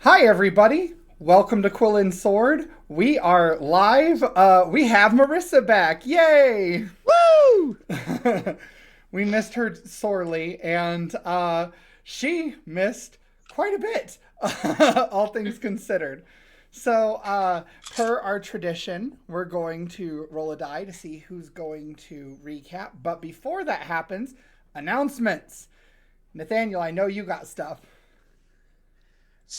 Hi, everybody. Welcome to Quill and Sword. We are live. We have Marissa back. Yay! Woo! We missed her sorely, and she missed quite a bit, all things considered. So, per our tradition, we're going to roll a die to see who's going to recap. But before that happens, announcements. Nathaniel, I know you got stuff.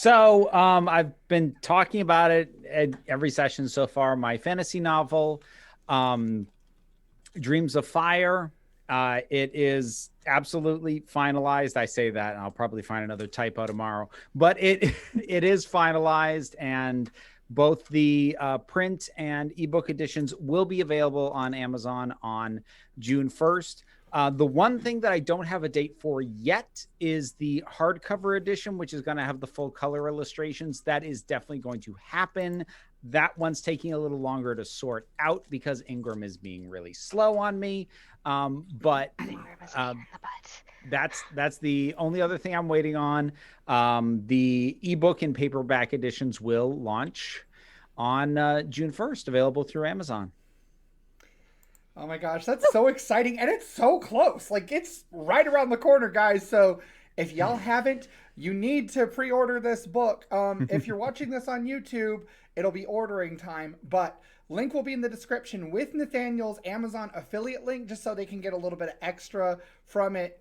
I've been talking about it at every session so far. My fantasy novel, um, Dreams of Fire. It is absolutely finalized. I say that, and I'll probably find another typo tomorrow. But it it is finalized, and both the print and ebook editions will be available on Amazon on June 1st. The one thing that I don't have a date for yet is the hardcover edition, which is going to have the full color illustrations. That is definitely going to happen. That one's taking a little longer to sort out because Ingram is being really slow on me. But that's the only other thing I'm waiting on. The ebook and paperback editions will launch on June 1st, available through Amazon. Oh my gosh, that's so exciting, and it's so close. Like, it's right around the corner, guys. So if y'all haven't, you need to pre-order this book. If you're watching this on YouTube, it'll be ordering time, but link will be in the description with Nathaniel's Amazon affiliate link, just so they can get a little bit of extra from it,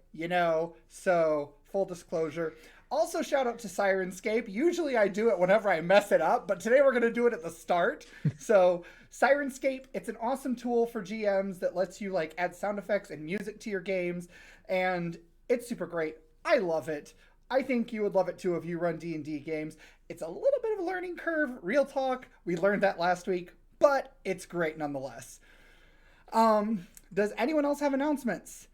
so full disclosure. Also, shout out to Syrinscape. Usually I do it whenever I mess it up, but today we're going to do it at the start. So, Syrinscape, it's an awesome tool for GMs that lets you like add sound effects and music to your games, and it's super great. I love it. I think you would love it too if you run D&D games. It's a little bit of a learning curve, real talk. We learned that last week, but it's great nonetheless. Does anyone else have announcements?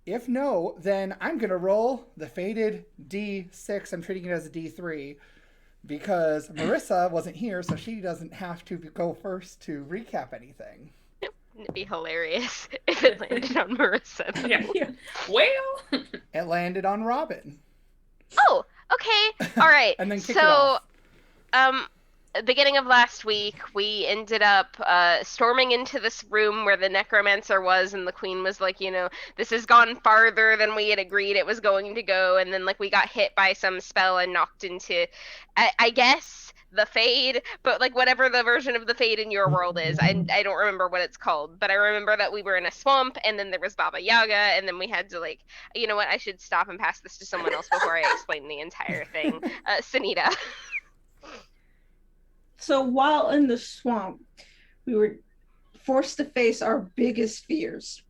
If no, then I'm going to roll the faded D6. I'm treating it as a D3 because Marissa wasn't here, so she doesn't have to go first to recap anything. It'd be hilarious if it landed on Marissa. Yeah. Well, It landed on Robin. Oh, okay. All right. And then kick it off. Beginning of last week, we ended up storming into this room where the necromancer was, and the queen was like, this has gone farther than we had agreed it was going to go, and then like we got hit by some spell and knocked into, I guess, the Fade, but like whatever the version of the Fade in your world is. I don't remember what it's called, but I remember that we were in a swamp, and then there was Baba Yaga, and then we had to like, you know what, I should stop and pass this to someone else before I explain the entire thing. SENITA. So while in the swamp, we were forced to face our biggest fears.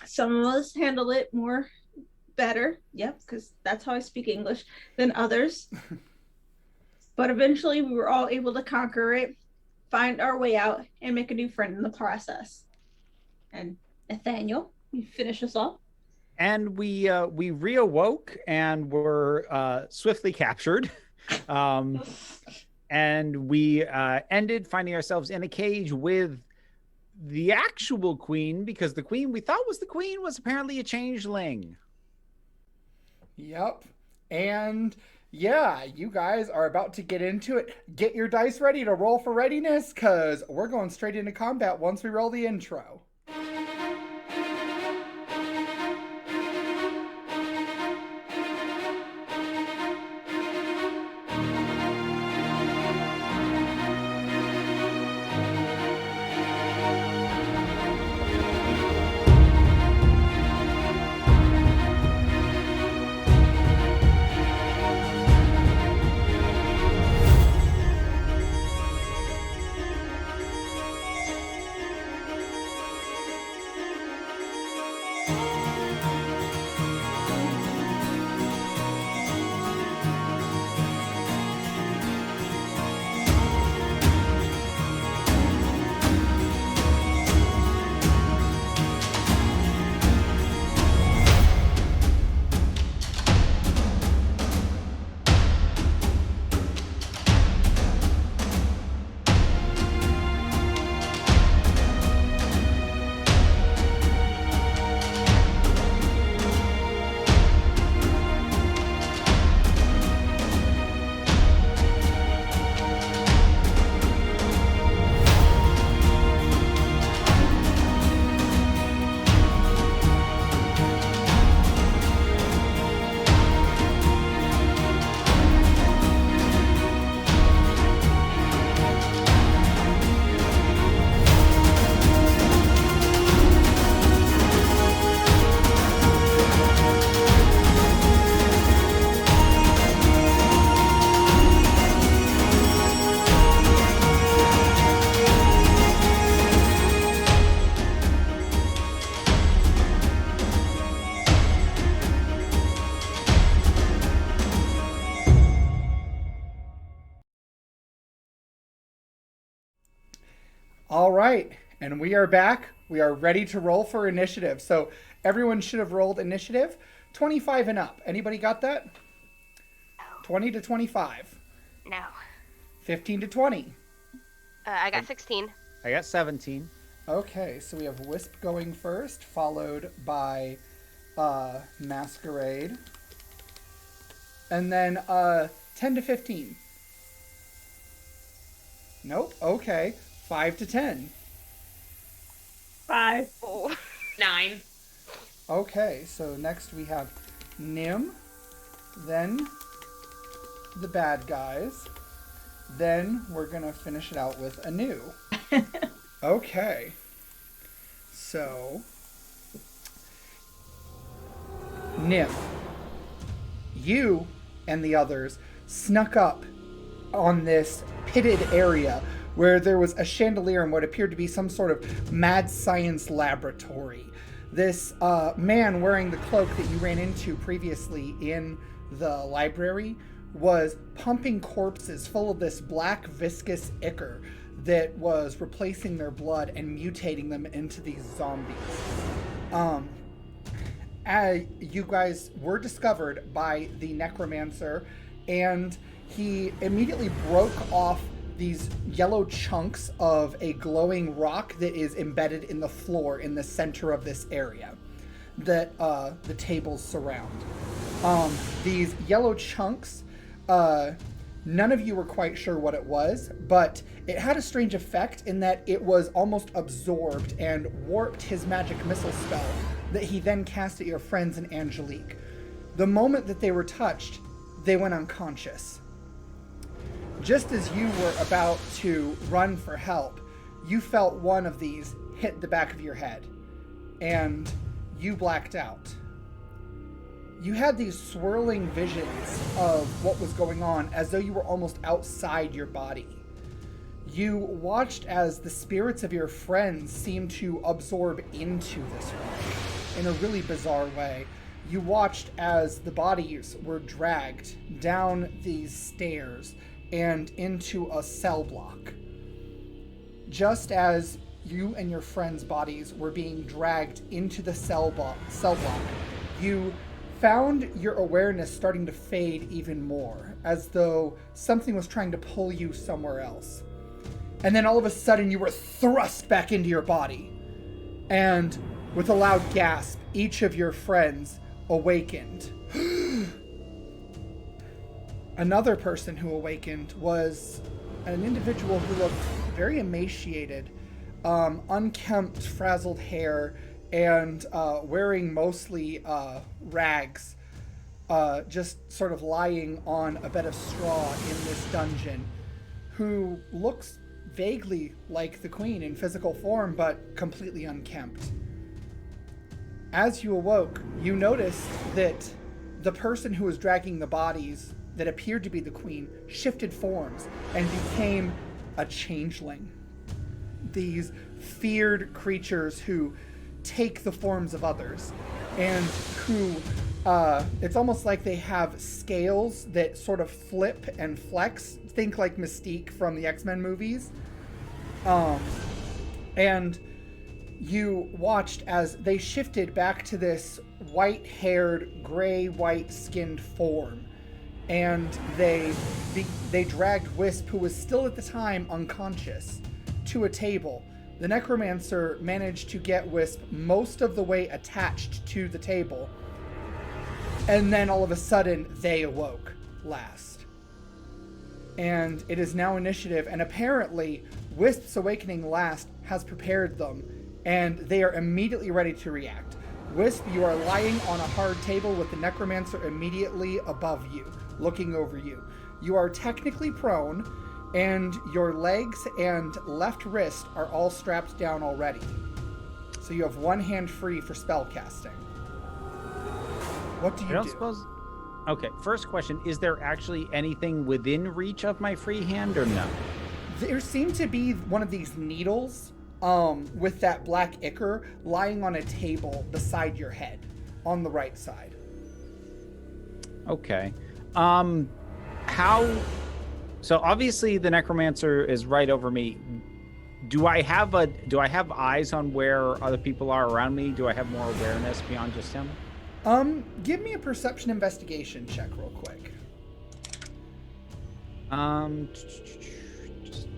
Some of us handle it more better, because that's how I speak English, than others. But eventually we were all able to conquer it, find our way out, and make a new friend in the process. And Nathaniel, you finish us off. And we reawoke and were swiftly captured. And we ended finding ourselves in a cage with the actual queen, because the queen we thought was the queen was apparently a changeling. Yep. And yeah, you guys are about to get into it. Get your dice ready to roll for readiness, because we're going straight into combat once we roll the intro. All right, and we are back. We are ready to roll for initiative. So everyone should have rolled initiative 25 and up. Anybody got that? 20 to 25. No. 15 to 20. I got 16. I got 17. Okay, so we have Wisp going first, followed by Masquerade. And then 10 to 15. Nope, okay. 5 to 10. 5. Oh. 9. Okay, so next we have Nim, then the bad guys, then we're gonna finish it out with Anu. Okay, so Nim, you and the others snuck up on this pitted area where there was a chandelier and what appeared to be some sort of mad science laboratory. This man wearing the cloak that you ran into previously in the library was pumping corpses full of this black viscous ichor that was replacing their blood and mutating them into these zombies. You guys were discovered by the necromancer, and he immediately broke off these yellow chunks of a glowing rock that is embedded in the floor in the center of this area that the tables surround. These yellow chunks, none of you were quite sure what it was, but it had a strange effect in that it was almost absorbed and warped his magic missile spell that he then cast at your friends and Angelique. The moment that they were touched, they went unconscious. Just as you were about to run for help, you felt one of these hit the back of your head, and you blacked out. You had these swirling visions of what was going on as though you were almost outside your body. You watched as the spirits of your friends seemed to absorb into this rock in a really bizarre way. You watched as the bodies were dragged down these stairs and into a cell block. Just as you and your friends' bodies were being dragged into the cell block, you found your awareness starting to fade even more, as though something was trying to pull you somewhere else. And then all of a sudden you were thrust back into your body. And with a loud gasp, each of your friends awakened. Another person who awakened was an individual who looked very emaciated, unkempt, frazzled hair, and wearing mostly rags, just sort of lying on a bed of straw in this dungeon, who looks vaguely like the queen in physical form, but completely unkempt. As you awoke, you noticed that the person who was dragging the bodies that appeared to be the queen shifted forms and became a changeling. These feared creatures who take the forms of others and who it's almost like they have scales that sort of flip and flex. Think like Mystique from the X-Men movies. And you watched as they shifted back to this white-haired, gray-white skinned form. And they dragged Wisp, who was still at the time unconscious, to a table. The necromancer managed to get Wisp most of the way attached to the table. And then all of a sudden, they awoke last. And it is now initiative, and apparently, Wisp's awakening last has prepared them, and they are immediately ready to react. Wisp, you are lying on a hard table with the necromancer immediately above you, looking over you. You are technically prone, and your legs and left wrist are all strapped down already. So you have one hand free for spell casting. What do you do? Okay, first question, is there actually anything within reach of my free hand or no? There seemed to be one of these needles with that black ichor lying on a table beside your head on the right side. Okay. So obviously the necromancer is right over me. do I have eyes on where other people are around me? Do I have more awareness beyond just him? Give me a perception investigation check real quick. Just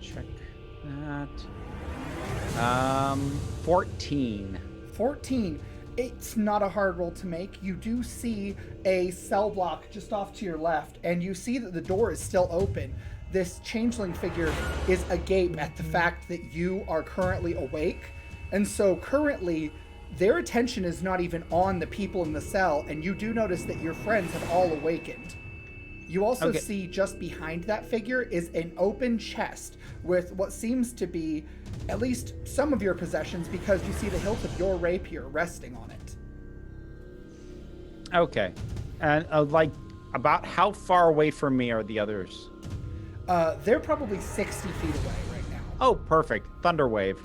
check that. 14. 14. It's not a hard roll to make. You do see a cell block just off to your left, and you see that the door is still open. This changeling figure is agape at the fact that you are currently awake, and so currently their attention is not even on the people in the cell, and you do notice that your friends have all awakened. You also see just behind that figure is an open chest with what seems to be at least some of your possessions, because you see the hilt of your rapier resting on it. Okay. And like, about how far away from me are the others? They're probably 60 feet away right now. Oh, perfect. Thunderwave.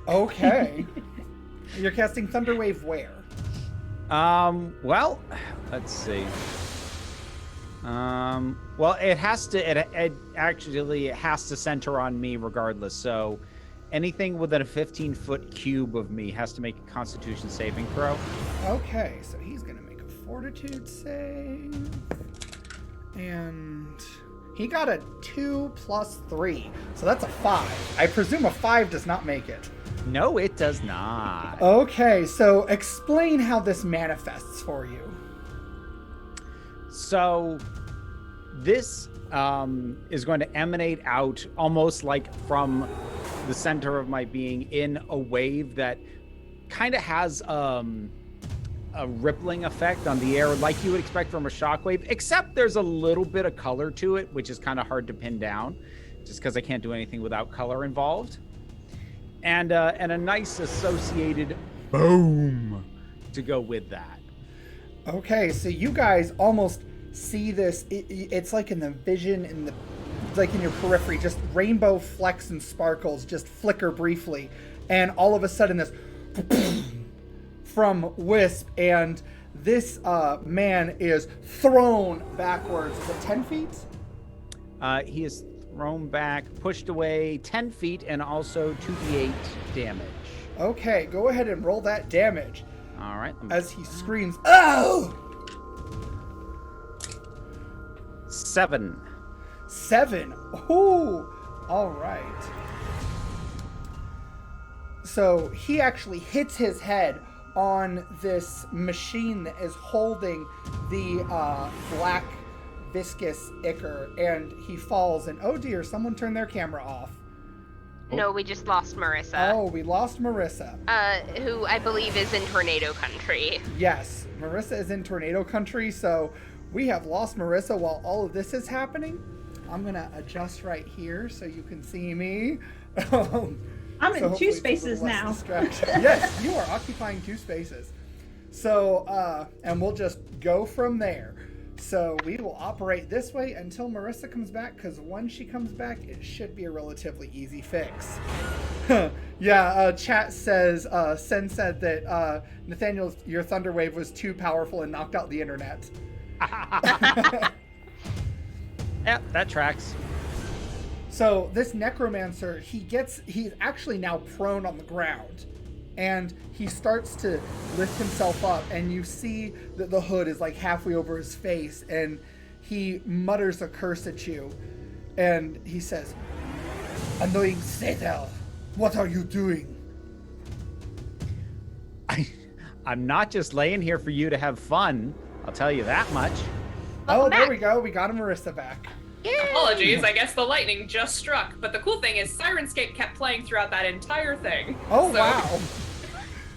Okay. You're casting Thunderwave where? Well, let's see. Well, it has to center on me regardless. So anything within a 15-foot cube of me has to make a Constitution saving throw. Okay, so he's gonna make a Fortitude save, and he got a 2 + 3, so that's a 5. I presume a 5 does not make it. No, it does not. Okay, so explain how this manifests for you. So this is going to emanate out almost like from the center of my being in a wave that kind of has a rippling effect on the air like you would expect from a shockwave, except there's a little bit of color to it, which is kind of hard to pin down just because I can't do anything without color involved. And a nice associated boom to go with that. Okay, so you guys almost see this. It's like in the vision, like in your periphery, just rainbow flecks and sparkles just flicker briefly, and all of a sudden this from Wisp, and this man is thrown backwards. Is it 10 feet? He is thrown back, pushed away 10 feet, and also 2d8 damage. Okay, go ahead and roll that damage. All right. As he screams, "Oh!" 7. 7. Ooh. All right. So he actually hits his head on this machine that is holding the black viscous ichor, and he falls, and oh dear, someone turned their camera off. No, we just lost MARISA. Oh, we lost MARISA. Who I believe is in tornado country. Yes, MARISA is in tornado country, so we have lost MARISA while all of this is happening. I'm gonna adjust right here so you can see me. I'm in 2 spaces now. Yes, you are occupying 2 spaces. So, and we'll just go from there. So we will operate this way until MARISA comes back, because when she comes back, it should be a relatively easy fix. Yeah, chat says, Sen said that, Nathaniel, your Thunderwave was too powerful and knocked out the internet. Yeah, that tracks. So this necromancer, he's actually now prone on the ground, and he starts to lift himself up, and you see that the hood is like halfway over his face, and he mutters a curse at you, and he says, "Annoying Sethel, what are you doing?" I'm not just laying here for you to have fun, I'll tell you that much. Oh, there we go. We got MARISA back. Apologies, I guess the lightning just struck. But the cool thing is Syrinscape kept playing throughout that entire thing. Oh, so... wow.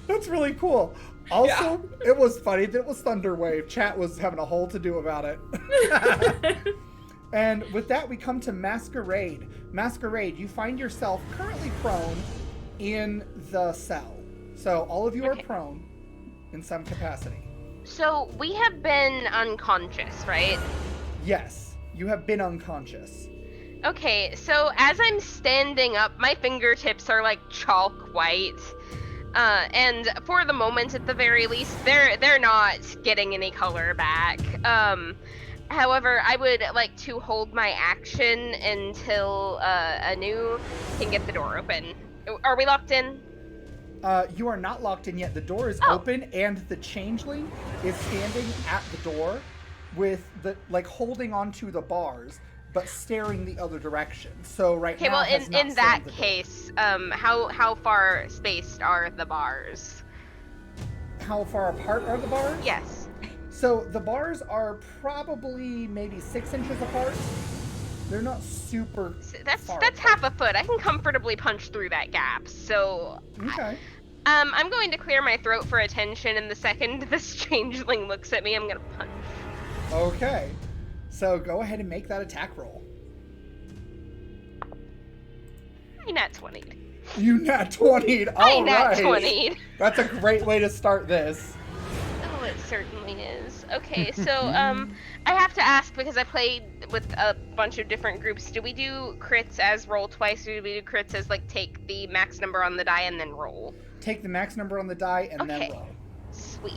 That's really cool. Also, It was funny that it was Thunderwave. Chat was having a whole to-do about it. And with that, we come to Masquerade. Masquerade, you find yourself currently prone in the cell. So all of you are prone in some capacity. So we have been unconscious, right? Yes, you have been unconscious. Okay, so as I'm standing up, my fingertips are like chalk white. And for the moment, at the very least, they're not getting any color back. However, I would like to hold my action until Anu can get the door open. Are we locked in? You are not locked in yet. The door is Oh. open, and the changeling is standing at the door with the holding onto the bars, but staring the other direction. So Okay, now well, has not in that slammed the door. case, how far spaced are the bars? How far apart are the bars? Yes. So the bars are probably maybe 6 inches apart. They're not super. That's far half apart. a foot. I can comfortably punch through that gap. So Okay. I'm going to clear my throat for attention, and the second this changeling looks at me, I'm gonna punch. Okay. So go ahead and make that attack roll. I nat 20. You nat 20'd. I All nat right. 20. That's a great way to start this. Oh, it certainly is. Okay, so I have to ask because I played with a bunch of different groups. Do we do crits as roll twice, or do we do crits as take the max number on the die and then roll? Take the max number on the die and Okay. then roll. Sweet.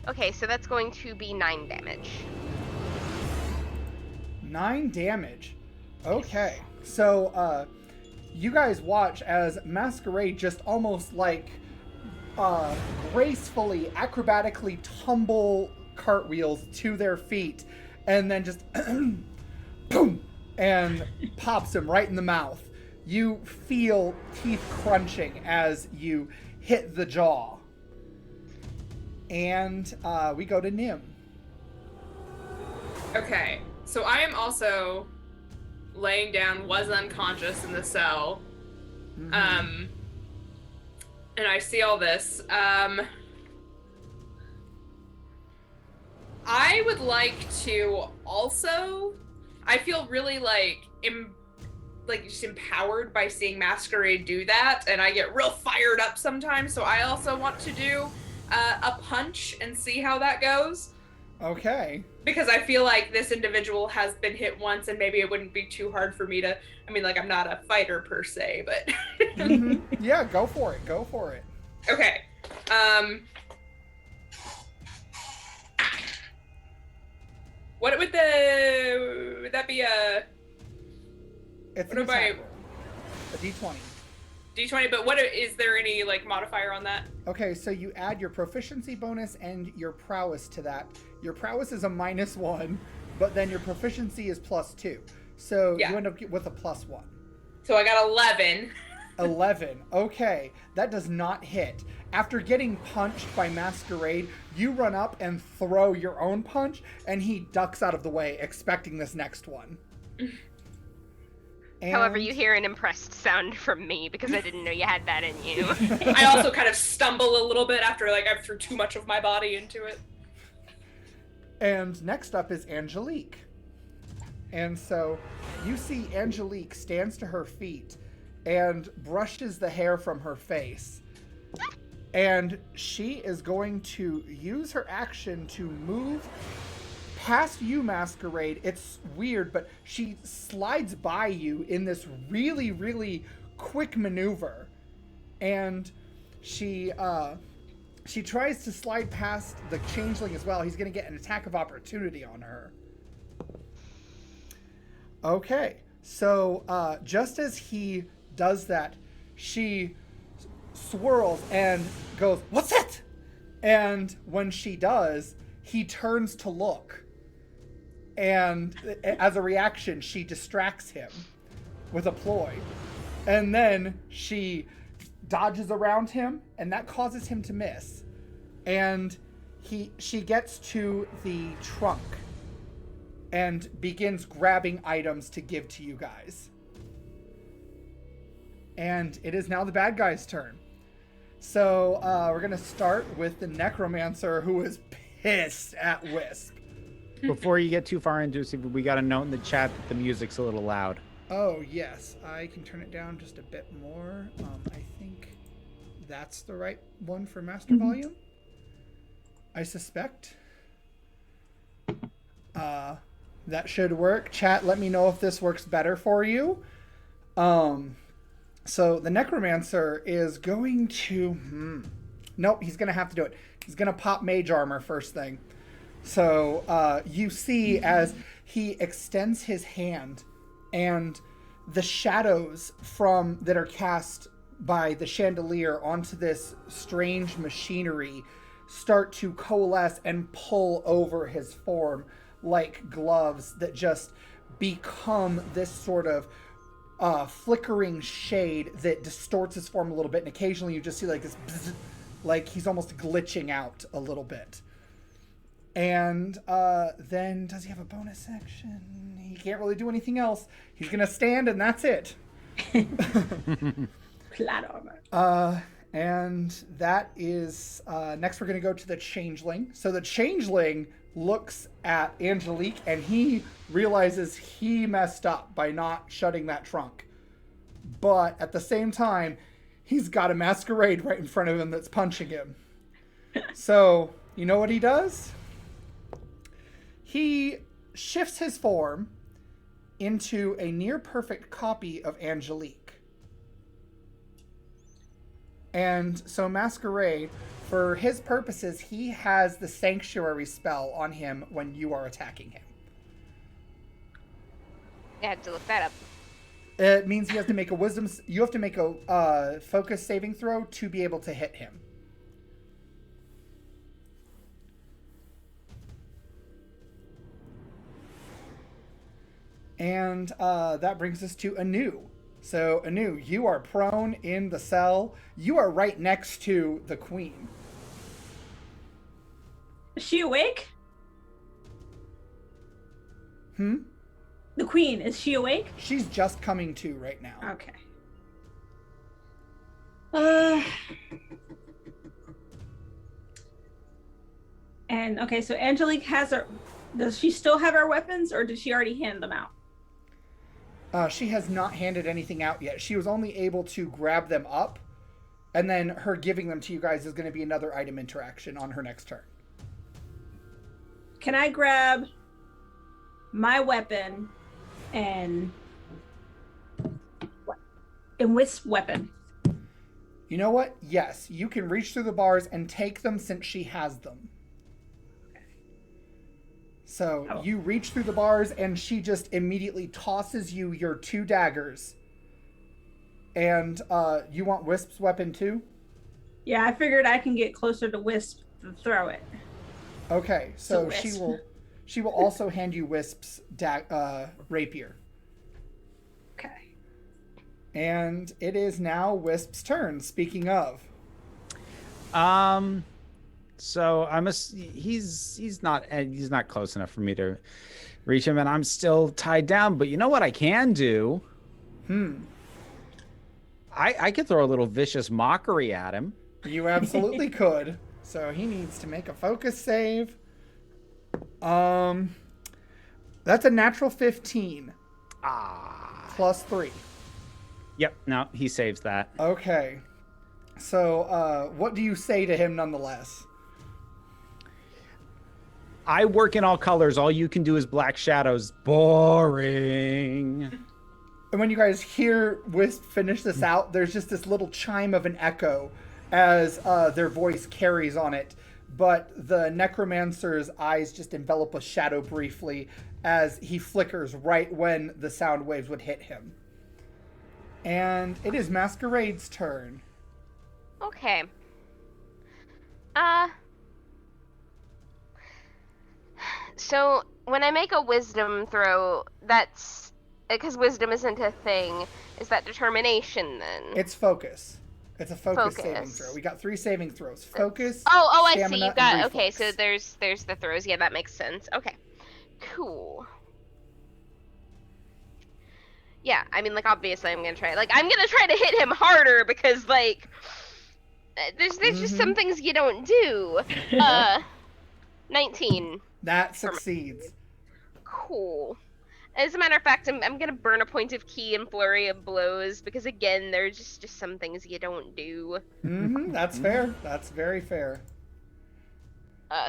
Okay, so that's going to be 9 damage. 9 damage. Okay. So, you guys watch as Masquerade just almost gracefully, acrobatically tumble cartwheels to their feet and then just boom, and pops him right in the mouth. You feel teeth crunching as you hit the jaw. And we go to Nim. Okay, so I am also laying down, was unconscious in the cell. Mm-hmm. And I see all this. I would like to also, I feel really just empowered by seeing Masquerade do that, and I get real fired up sometimes, so I also want to do a punch and see how that goes. Okay. Because I feel like this individual has been hit once, and maybe it wouldn't be too hard for me to, I'm not a fighter per se, but... Mm-hmm. Yeah, go for it. Go for it. Okay. What would that be It's What an if I- attack roll. A d20. D20, but is there any modifier on that? Okay, so you add your proficiency bonus and your prowess to that. Your prowess is a -1, but then your proficiency is +2. So Yeah. you end up with a +1. So I got 11. 11. Okay, that does not hit. After getting punched by Masquerade, you run up and throw your own punch, and he ducks out of the way, expecting this next one. However, you hear an impressed sound from me because I didn't know you had that in you. I also kind of stumble a little bit after I threw too much of my body into it. And next up is Angelique. And so you see Angelique stands to her feet and brushes the hair from her face. And she is going to use her action to move past you, Masquerade. It's weird, but she slides by you in this really, really quick maneuver. And she tries to slide past the changeling as well. He's going to get an attack of opportunity on her. Okay, so just as he does that, she swirls and goes, "What's it?" And when she does, he turns to look. And as a reaction, she distracts him with a ploy. And then she dodges around him, and that causes him to miss. And she gets to the trunk and begins grabbing items to give to you guys. And it is now the bad guy's turn. So we're going to start with the necromancer, who is pissed at Wisp. Before you get too far into it, we got a note in the chat that the music's a little loud. Oh, yes. I can turn it down just a bit more. I think that's the right one for master volume. I suspect. That should work. Chat, let me know if this works better for you. So the necromancer is going to... Nope, he's going to have to do it. He's going to pop mage armor first thing. So you see as he extends his hand, and the shadows that are cast by the chandelier onto this strange machinery start to coalesce and pull over his form like gloves that just become this sort of flickering shade that distorts his form a little bit, and occasionally you just see like this bzz, like he's almost glitching out a little bit. And then does he have a bonus action? He can't really do anything else. He's gonna stand and that's it. Flat armor. And that is next we're gonna go to the changeling. So the changeling looks at Angelique and he realizes he messed up by not shutting that trunk. But at the same time, he's got a masquerade right in front of him that's punching him. So, you know what he does? He shifts his form into a near perfect copy of Angelique. And so Masquerade, for his purposes, he has the Sanctuary spell on him when you are attacking him. I had to look that up. It means he has to make you have to make a focus saving throw to be able to hit him. And that brings us to Anu. So, Anu, you are prone in the cell. You are right next to the queen. Is she awake? Hmm? The queen, is she awake? She's just coming to right now. Okay. And okay, so Angelique has her. Does she still have her weapons, or did she already hand them out? She has not handed anything out yet. She was only able to grab them up, and then her giving them to you guys is going to be another item interaction on her next turn. Can I grab my weapon and Wisp's weapon? You know what? Yes, you can reach through the bars and take them since she has them. So you reach through the bars and she just immediately tosses you your 2 daggers. And you want Wisp's weapon too? Yeah, I figured I can get closer to Wisp to throw it. Okay, so Wisp. she will also hand you Wisp's rapier. Okay. And it is now Wisp's turn. Speaking of, so he's not close enough for me to reach him, and I'm still tied down. But you know what I can do? I could throw a little vicious mockery at him. You absolutely could. So he needs to make a focus save. That's a natural 15. Plus 3. Yep, no, he saves that. Okay. So what do you say to him nonetheless? I work in all colors. All you can do is black shadows. Boring. And when you guys hear Wisp finish this out, there's just this little chime of an echo as their voice carries on it. But the necromancer's eyes just envelop a shadow briefly as he flickers right when the sound waves would hit him. And it is Masquerade's turn. Okay. So when I make a wisdom throw, that's because wisdom isn't a thing. Is that determination then? It's focus. It's a focus Focus. saving throw. We got 3 saving throws. Focus. Oh, I see. stamina, You got and okay. So reflex. there's the throws. Yeah, that makes sense. Okay, cool. Yeah, I mean, like obviously I'm gonna try. Like I'm gonna try to hit him harder because like there's just some things you don't do. 19. That succeeds. Cool. As a matter of fact, I'm gonna burn a point of key and flurry of blows because again, there's just some things you don't do. That's fair. That's very fair.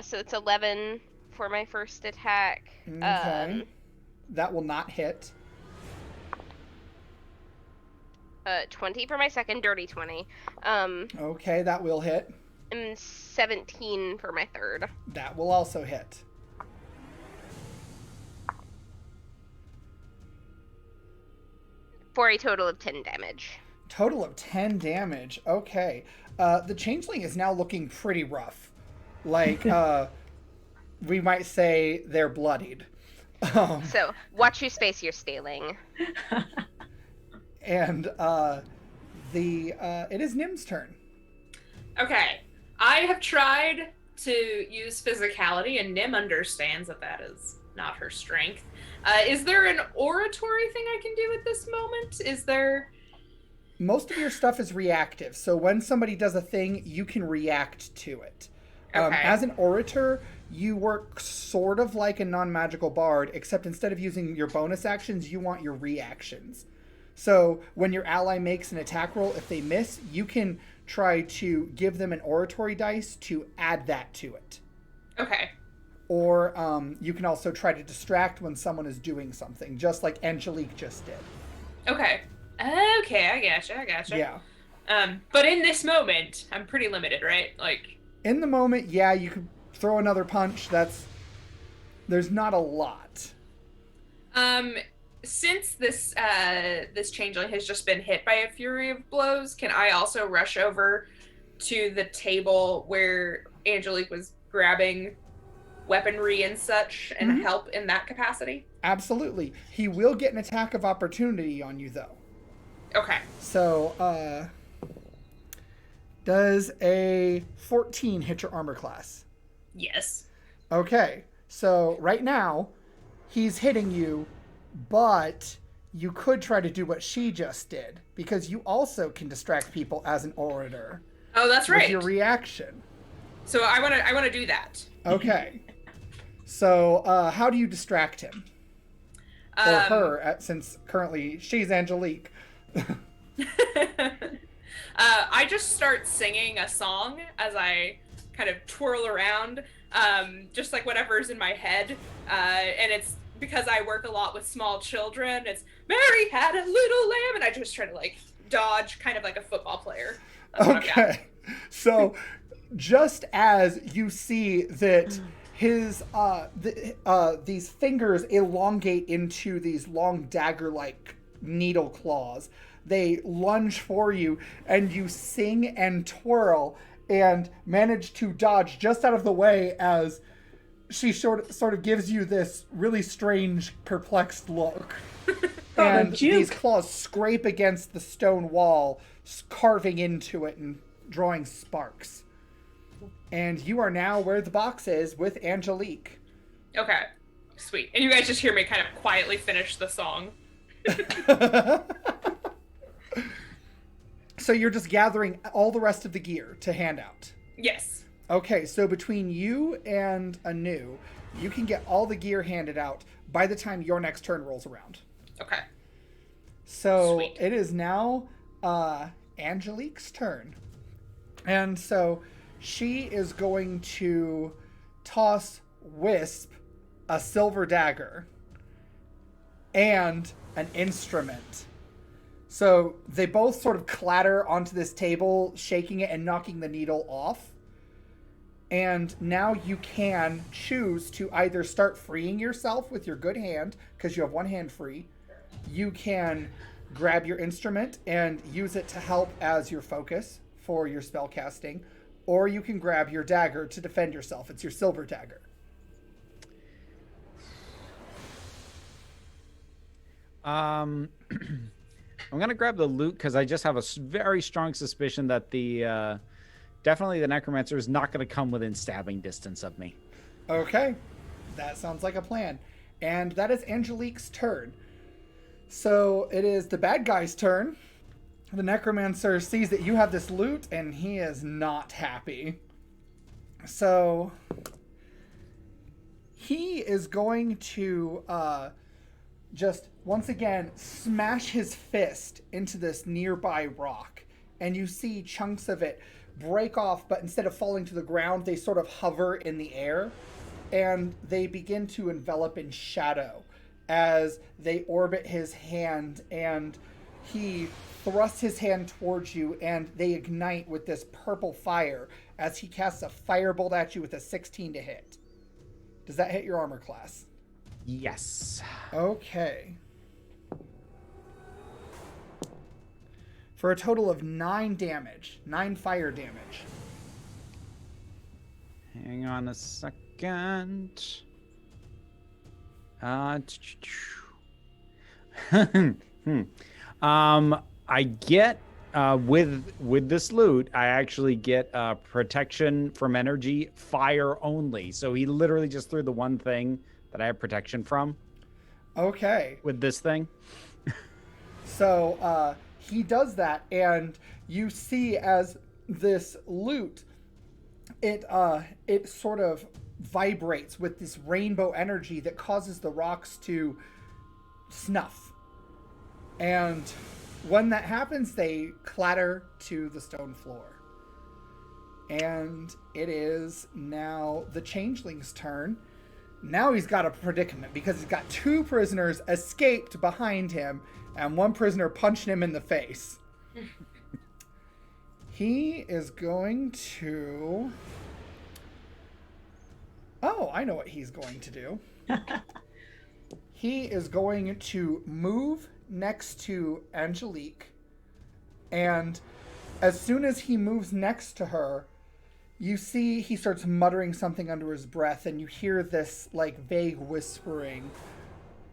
So it's 11 for my first attack. Okay. That will not hit. 20 for my second, dirty 20. Okay, that will hit. And 17 for my third. That will also hit. For a total of 10 damage. Total of 10 damage. Okay. The changeling is now looking pretty rough. Like, we might say they're bloodied. So, watch your space you're stealing. And it is Nim's turn. Okay. I have tried to use physicality, and Nim understands that is not her strength. Is there an oratory thing I can do at this moment? Is there... Most of your stuff is reactive, so when somebody does a thing, you can react to it. Okay. As an orator, you work sort of like a non-magical bard, except instead of using your bonus actions, you want your reactions. So when your ally makes an attack roll, if they miss, you can try to give them an oratory dice to add that to it. Okay. Or you can also try to distract when someone is doing something, just like Angelique just did. Okay. Okay, I gotcha. Yeah. But in this moment, I'm pretty limited, right? Like... In the moment, yeah, you could throw another punch. There's not a lot. Since this changeling has just been hit by a fury of blows, can I also rush over to the table where Angelique was grabbing weaponry and such and help in that capacity? Absolutely. He will get an attack of opportunity on you, though. Okay. So, does a 14 hit your armor class? Yes. Okay. So, right now, he's hitting you, but you could try to do what she just did, because you also can distract people as an orator. Oh, that's right. With your reaction. So I want to do that. Okay. So, how do you distract him? Or her, since currently she's Angelique. I just start singing a song as I kind of twirl around, just like whatever's in my head. And it's because I work a lot with small children. It's Mary had a little lamb, and I just try to like dodge, kind of like a football player. That's Okay. So, just as you see that his these fingers elongate into these long dagger-like needle claws, they lunge for you, and you sing and twirl and manage to dodge just out of the way as she sort of gives you this really strange, perplexed look. And these claws scrape against the stone wall, carving into it and drawing sparks. And you are now where the box is with Angelique. Okay, sweet. And you guys just hear me kind of quietly finish the song. So you're just gathering all the rest of the gear to hand out? Yes. Okay, so between you and Anu, you can get all the gear handed out by the time your next turn rolls around. Okay. So Sweet. It is now Angelique's turn. And so she is going to toss Wisp a silver dagger and an instrument. So they both sort of clatter onto this table, shaking it and knocking the needle off. And now you can choose to either start freeing yourself with your good hand, because you have one hand free. You can grab your instrument and use it to help as your focus for your spell casting. Or you can grab your dagger to defend yourself. It's your silver dagger. I'm going to grab the loot because I just have a very strong suspicion that definitely the necromancer is not going to come within stabbing distance of me. Okay. That sounds like a plan. And that is Angelique's turn. So it is the bad guy's turn. The necromancer sees that you have this loot and he is not happy. So he is going to just once again smash his fist into this nearby rock. And you see chunks of it break off, but instead of falling to the ground, they sort of hover in the air. And they begin to envelop in shadow as they orbit his hand, and he thrusts his hand towards you, and they ignite with this purple fire as he casts a firebolt at you with a 16 to hit. Does that hit your armor class? Yes. Okay. For a total of 9 damage. 9 fire damage. Hang on a second. I get with this loot, I actually get protection from energy, fire only. So he literally just threw the one thing that I have protection from. Okay. With this thing. So he does that, and you see as this loot, it sort of vibrates with this rainbow energy that causes the rocks to snuff. And when that happens, they clatter to the stone floor. And it is now the changeling's turn. Now he's got a predicament because he's got 2 prisoners escaped behind him and 1 prisoner punching him in the face. He is going to... Oh, I know what he's going to do. He is going to move next to Angelique, and as soon as he moves next to her, you see he starts muttering something under his breath, and you hear this like vague whispering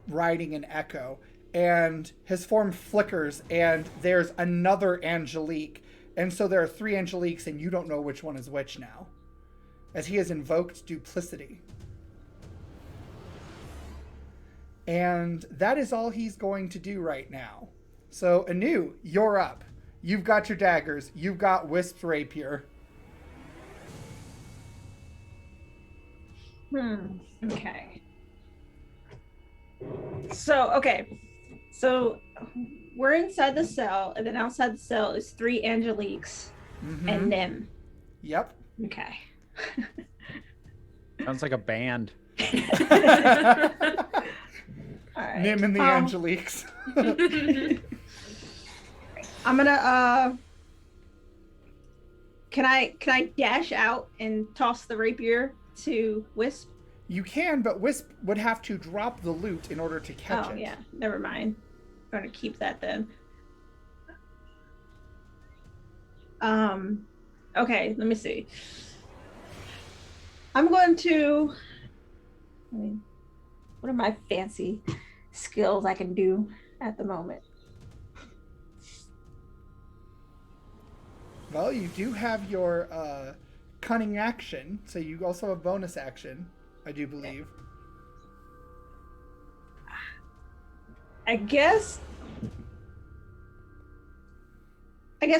riding an echo, and his form flickers, and there's another Angelique, and so there are 3 Angeliques, and you don't know which one is which now, as he has invoked duplicity. And that is all he's going to do right now. So, Anu, you're up. You've got your daggers. You've got Wisp's rapier. Okay. So we're inside the cell, and then outside the cell is 3 Angeliques and Nim. Yep. Okay. Sounds like a band. All right. Nim and the Angeliques. I'm gonna can I dash out and toss the rapier to Wisp? You can, but Wisp would have to drop the loot in order to catch it. Oh yeah, never mind. I'm gonna keep that then. Okay, let me see. I'm going to what are my fancy skills I can do at the moment? Well, you do have your cunning action, so you also have bonus action, I do believe. I guess I'm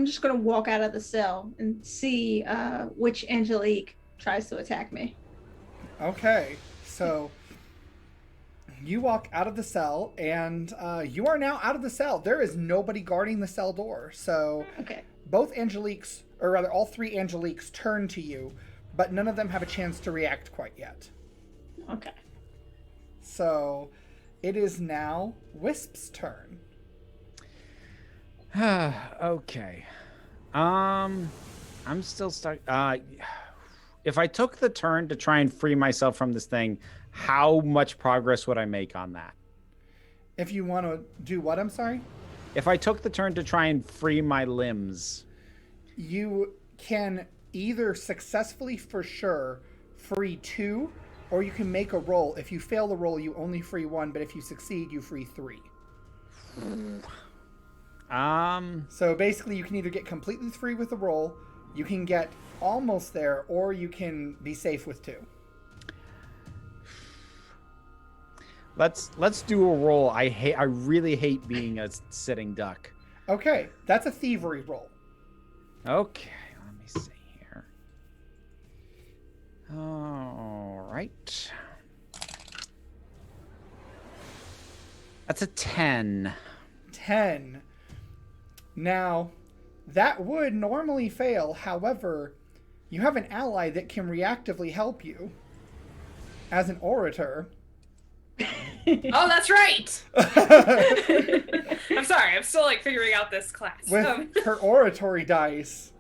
just gonna walk out of the cell and see which Angelique tries to attack me. Okay, so you walk out of the cell, and you are now out of the cell. There is nobody guarding the cell door. So Okay. both Angeliques, or rather all 3 Angeliques, turn to you, but none of them have a chance to react quite yet. Okay. So it is now Wisp's turn. Okay. I'm still stuck. If I took the turn to try and free myself from this thing, how much progress would I make on that? If you want to do what, I'm sorry? If I took the turn to try and free my limbs. You can either successfully, for sure, free 2, or you can make a roll. If you fail the roll, you only free 1, but if you succeed, you free 3. So basically, you can either get completely free with a roll, you can get almost there, or you can be safe with 2. Let's do a roll. I really hate being a sitting duck. Okay, that's a thievery roll. Okay, let me see here. All right. That's a 10. 10. Now, that would normally fail. However, you have an ally that can reactively help you as an orator. Oh, that's right. I'm sorry. I'm still like figuring out this class. With her oratory dice.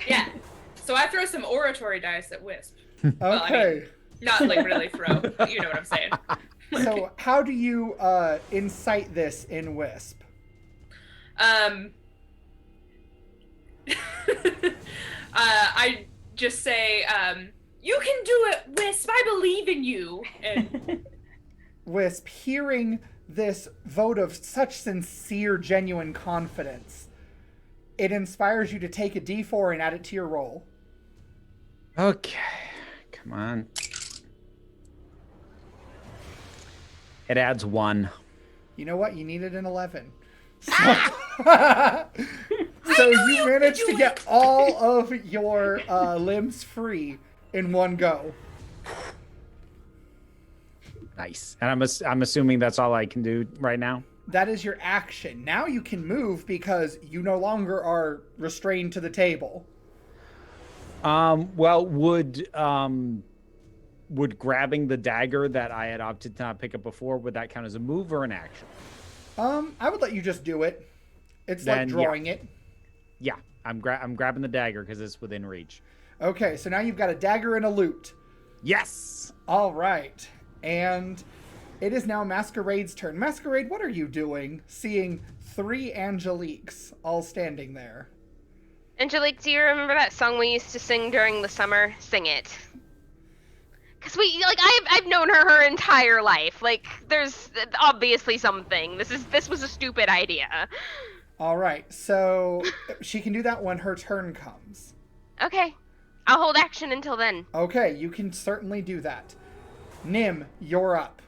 Yeah. So I throw some oratory dice at Wisp. Okay. Well, I mean, not like really throw. But you know what I'm saying. So how do you incite this in Wisp? I just say, you can do it, Wisp. I believe in you. And Wisp, hearing this vote of such sincere, genuine confidence, it inspires you to take a D4 and add it to your roll. Okay. Come on. It adds 1. You know what? You needed an 11. So you managed to get all of your limbs free in one go. Nice. And I'm assuming that's all I can do right now? That is your action. Now you can move because you no longer are restrained to the table. Well, would grabbing the dagger that I had opted to not pick up before, would that count as a move or an action? I would let you just do it. It's Then, like drawing it. Yeah, I'm grabbing the dagger because it's within reach. Okay, so now you've got a dagger and a lute. Yes! All right. And it is now Masquerade's turn. Masquerade, what are you doing seeing 3 Angeliques all standing there? Angelique, do you remember that song we used to sing during the summer? Sing it. Cause I've known her entire life. Like, there's obviously something. This was a stupid idea. All right, so she can do that when her turn comes. Okay, I'll hold action until then. Okay, you can certainly do that. Nim, you're up.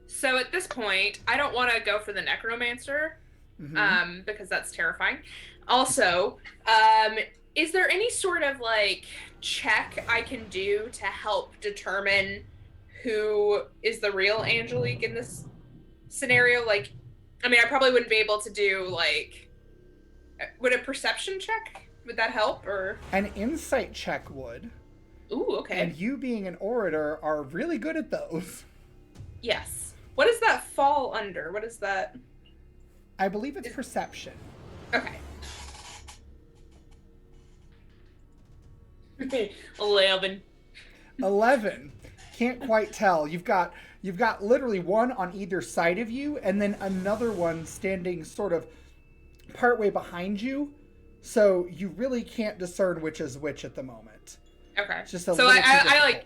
So at this point, I don't want to go for the necromancer, because that's terrifying. Also, is there any sort of like check I can do to help determine who is the real Angelique in this scenario? Like, I mean, I probably wouldn't be able to do like, would a perception check, would that help, or? An insight check would. Ooh, okay. And you being an orator are really good at those. Yes. What does that fall under? What is that? I believe it's perception. Okay. 11. 11. Can't quite tell. You've got literally one on either side of you, and then another one standing sort of partway behind you. So you really can't discern which is which at the moment. Okay. It's just a so little too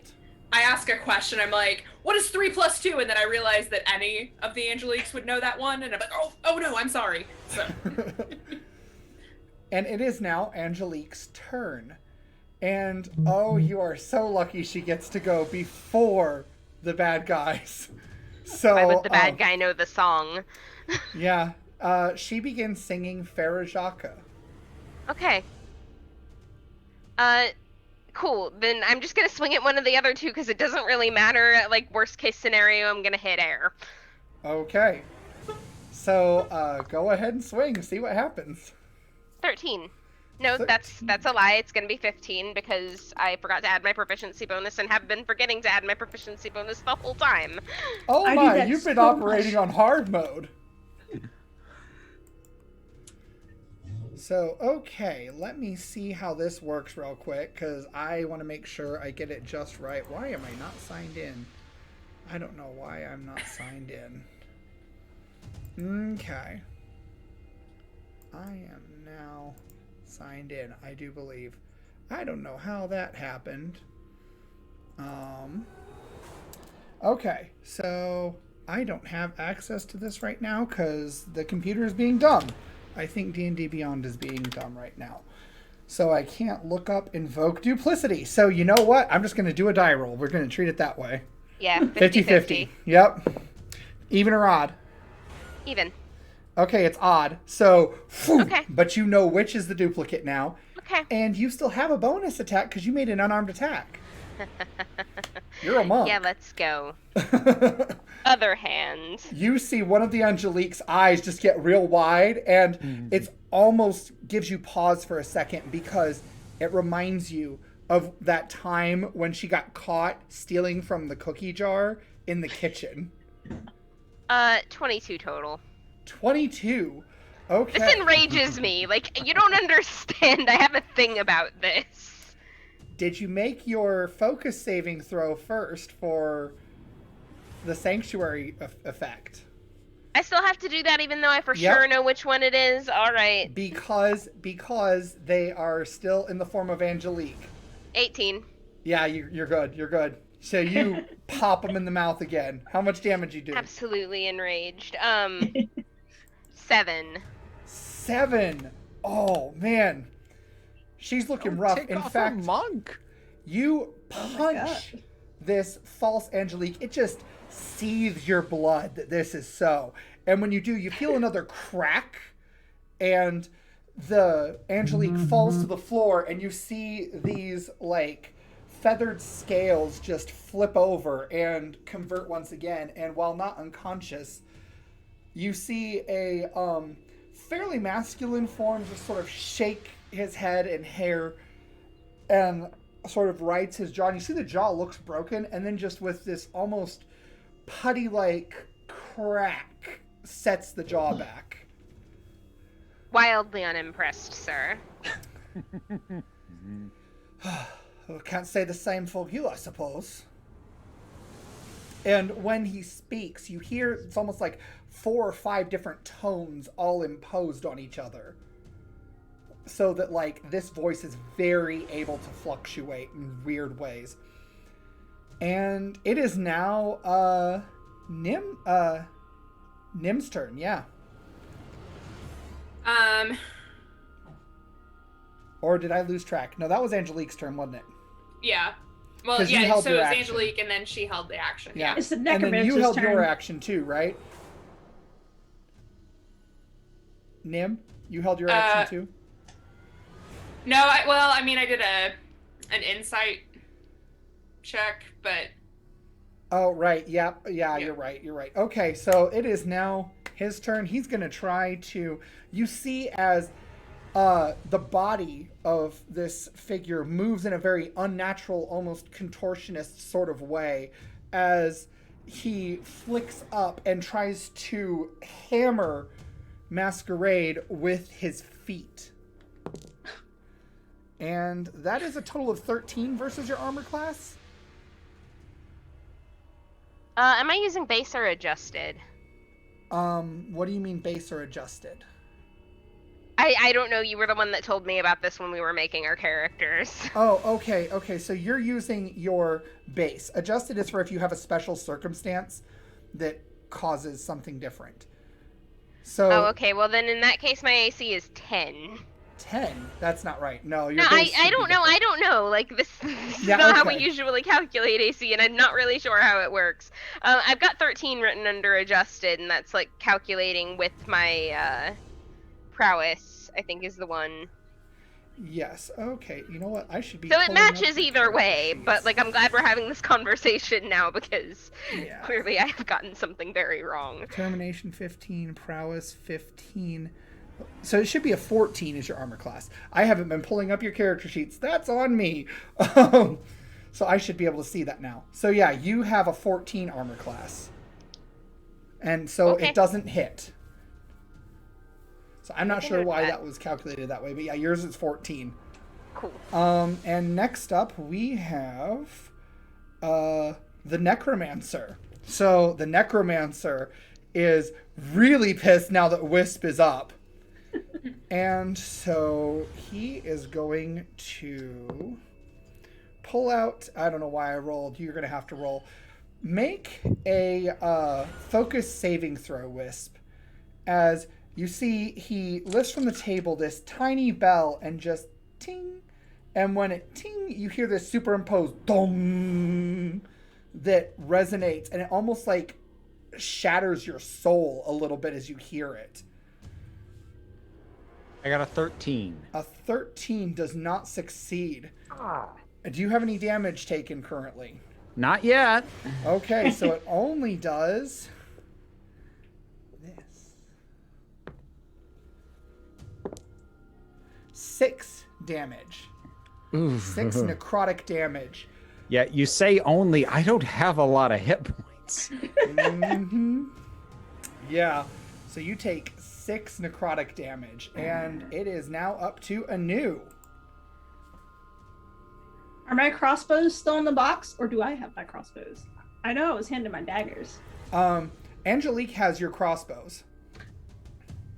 I ask a question. I'm like, what is 3 + 2? And then I realize that any of the Angeliques would know that one, and I'm like, oh no, I'm sorry. So. And it is now Angelique's turn. And oh, you are so lucky she gets to go before the bad guys. So why would the bad guy know the song? Yeah. She begins singing Farajaka. Okay. Cool. Then I'm just gonna swing at one of the other two because it doesn't really matter. Like, worst case scenario, I'm gonna hit air. Okay. So go ahead and swing. See what happens. 13. No, 13. that's a lie. It's gonna be 15 because I forgot to add my proficiency bonus and have been forgetting to add my proficiency bonus the whole time. Oh I do my, that you've been so operating much. on hard mode. So, okay, let me see how this works real quick, because I want to make sure I get it just right. Why am I not signed in? I don't know why I'm not signed in. Okay. I am now signed in, I do believe. I don't know how that happened. Okay, so I don't have access to this right now because the computer is being dumb. I think D&D Beyond is being dumb right now. So I can't look up Invoke Duplicity. So you know what? I'm just going to do a die roll. We're going to treat it that way. Yeah, 50-50. Yep. Even or odd? Even. Okay, it's odd. So, phew, Okay. but you know which is the duplicate now. Okay. And you still have a bonus attack because you made an unarmed attack. You're a monk. Yeah, let's go. Other hand. You see one of the Angelique's eyes just get real wide, and it's almost gives you pause for a second because it reminds you of that time when she got caught stealing from the cookie jar in the kitchen. 22 total. 22. Okay. This enrages me. Like, you don't understand. I have a thing about this. Did you make your focus saving throw first for the sanctuary effect? I still have to do that even though I for sure know which one it is. All right. Because they are still in the form of Angelique. 18. Yeah, you're good. You're good. So you pop them in the mouth again. How much damage you do? Absolutely enraged. 7. 7. Oh man, she's looking rough. In fact, monk. You punch this false Angelique. It just seethes your blood that this is so. And when you do, you feel another crack, and the Angelique falls to the floor, and you see these like feathered scales just flip over and convert once again. And while not unconscious, you see a fairly masculine form just sort of shake his head and hair and sort of rights his jaw. And you see the jaw looks broken, and then just with this almost putty-like crack sets the jaw back. Wildly unimpressed, sir. Well, can't say the same for you, I suppose. And when he speaks, you hear it's almost like 4 or 5 different tones all imposed on each other. So that, like, this voice is very able to fluctuate in weird ways. And it is now, Nim's turn, yeah. Or did I lose track? No, that was Angelique's turn, wasn't it? Yeah. Well, yeah, so it was Angelique, and then she held the action. Yeah. It's the necromancer's necromancer's turn. And then you held turn. your action too, right? Nim, you held your action too? No, I mean, I did an insight check, but... Oh, right. Yeah, you're right. Okay, so it is now his turn. He's going to try to... You see as the body of this figure moves in a very unnatural, almost contortionist sort of way as he flicks up and tries to hammer Masquerade with his feet. And that is a total of 13 versus your armor class. Am I using base or adjusted? What do you mean base or adjusted? I don't know. You were the one that told me about this when we were making our characters. Oh, okay. So you're using your base. Adjusted is for if you have a special circumstance that causes something different. So. Oh, okay. Well, then in that case, my AC is 10. 10? That's not right. No, your No, base I don't know. I don't know. Like, this is not how we usually calculate AC, and I'm not really sure how it works. I've got 13 written under adjusted, and that's, like, calculating with my, prowess, I think is the one. Yes. Okay. You know what? I should be. So it matches either way, but, like, I'm glad we're having this conversation now because clearly I have gotten something very wrong. Determination 15, prowess 15. So it should be a 14 is your armor class. I haven't been pulling up your character sheets. That's on me. So I should be able to see that now. So yeah, you have a 14 armor class. And so it doesn't hit. So I'm not sure why that was calculated that way, but yeah, yours is 14. Cool. And next up we have the necromancer. So the necromancer is really pissed now that Wisp is up. And so he is going to pull out, I don't know why I rolled, you're going to have to roll. Make a focus saving throw, Wisp, as you see he lifts from the table this tiny bell and just ting. And when it ting, you hear this superimposed dong that resonates, and it almost like shatters your soul a little bit as you hear it. I got a 13. A 13 does not succeed. Do you have any damage taken currently? Not yet. Okay, so it only does this. 6 damage. Ooh. 6 necrotic damage. Yeah, you say only. I don't have a lot of hit points. Yeah. So you take 6 necrotic damage, and it is now up to Anu. Are my crossbows still in the box, or do I have my crossbows? I know I was handed my daggers. Angelique has your crossbows.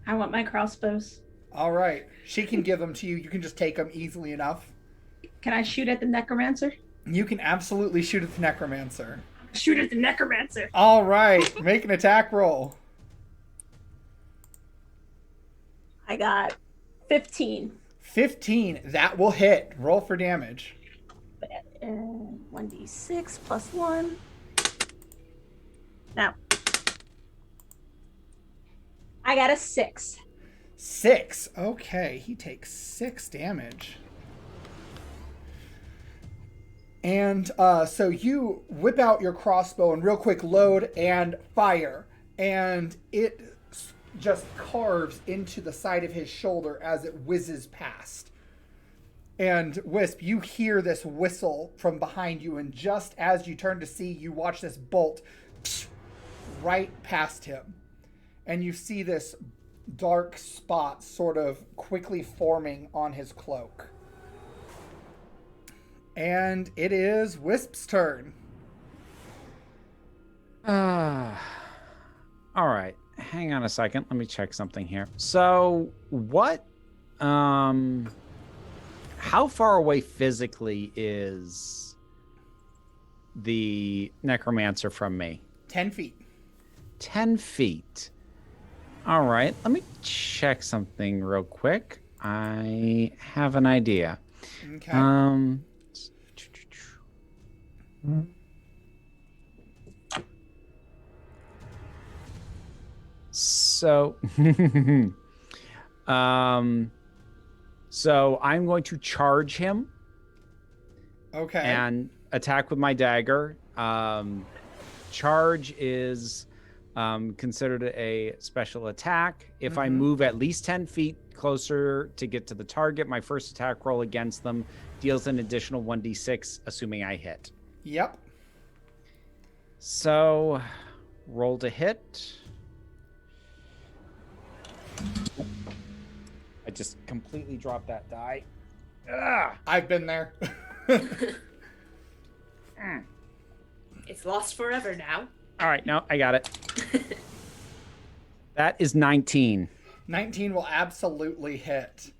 I want my crossbows. All right. She can give them to you. You can just take them easily enough. Can I shoot at the necromancer? You can absolutely shoot at the necromancer. Shoot at the necromancer. All right. Make an attack roll. I got 15. 15. That will hit. Roll for damage. 1d6 plus 1. Now, I got a 6. 6. Okay. He takes 6 damage. And so you whip out your crossbow and real quick load and fire. And it just carves into the side of his shoulder as it whizzes past. And Wisp, you hear this whistle from behind you. And just as you turn to see, you watch this bolt right past him. And you see this dark spot sort of quickly forming on his cloak. And it is Wisp's turn. All right. Hang on a second. Let me check something here. So, what how far away physically is the necromancer from me? 10 feet. 10 feet. All right. Let me check something real quick. I have an idea. Okay. So, so I'm going to charge him. Okay. And attack with my dagger. Charge is considered a special attack. If I move at least 10 feet closer to get to the target, my first attack roll against them deals an additional 1d6, assuming I hit. Yep. So, roll to hit. I just completely dropped that die. Ugh. I've been there. It's lost forever now. All right, no, I got it. That is 19. 19 will absolutely hit.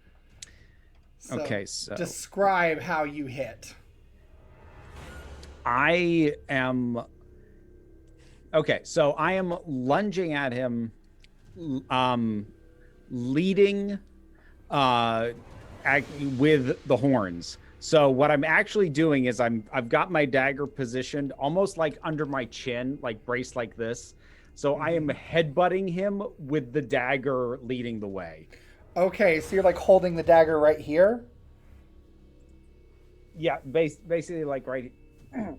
So Okay, so describe how you hit. I am lunging at him, leading with the horns. So what I'm actually doing is I've got my dagger positioned almost like under my chin, like braced like this. So I am headbutting him with the dagger leading the way. Okay, so you're like holding the dagger right here? Yeah, basically like right here.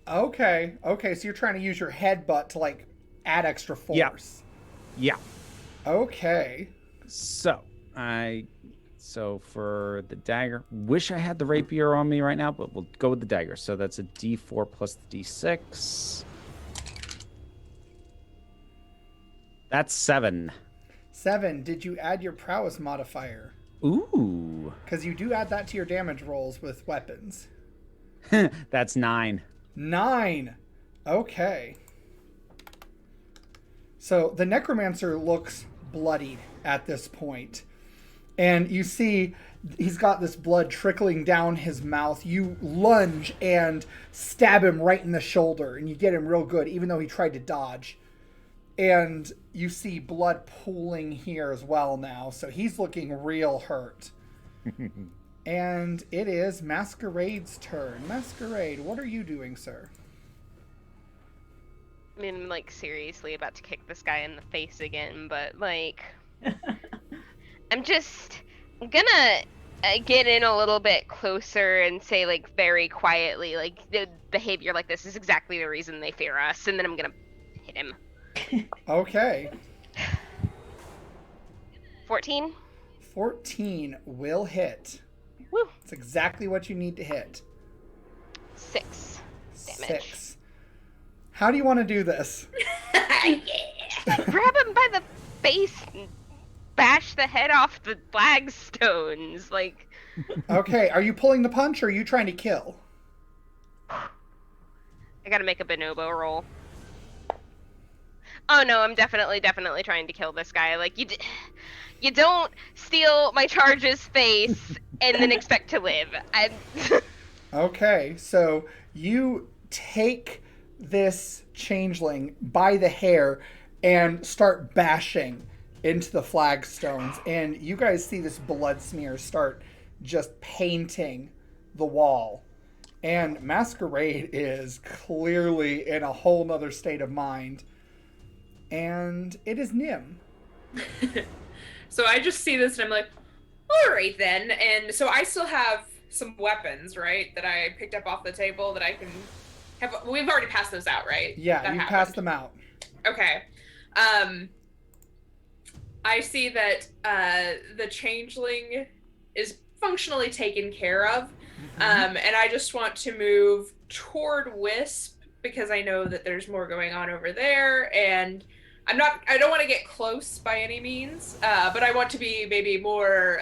Okay, so you're trying to use your headbutt to like add extra force. Yeah. Okay. So for the dagger, wish I had the rapier on me right now, but we'll go with the dagger. So that's a D4 plus the D6. That's 7. 7. Did you add your prowess modifier? Ooh. Because you do add that to your damage rolls with weapons. That's 9. 9. Okay. So the necromancer looks bloodied at this point. And you see he's got this blood trickling down his mouth. You lunge and stab him right in the shoulder. And you get him real good, even though he tried to dodge. And you see blood pooling here as well now. So he's looking real hurt. And it is Masquerade's turn. Masquerade, what are you doing, sir? I mean, I'm like seriously about to kick this guy in the face again, but like, I'm gonna get in a little bit closer and say like very quietly, like the behavior like this is exactly the reason they fear us, and then I'm gonna hit him. Okay. 14? 14 will hit. Woo. It's exactly what you need to hit. 6 damage. 6. How do you want to do this? Grab him by the face and bash the head off the flagstones. Like, Okay, are you pulling the punch or are you trying to kill? I gotta make a bonobo roll. Oh no, I'm definitely trying to kill this guy. Like, you don't steal my charge's face and then expect to live. Okay, so you take this changeling by the hair and start bashing into the flagstones, and you guys see this blood smear start just painting the wall. And Masquerade is clearly in a whole nother state of mind. And it is Nim. So I just see this and I'm like, all right then. And so I still have some weapons, right, that I picked up off the table that I can have. We've already passed those out, right? Yeah, that you happened. passed them out. Okay. I see that the changeling is functionally taken care of. And I just want to move toward Wisp because I know that there's more going on over there, and I don't want to get close by any means, but I want to be maybe more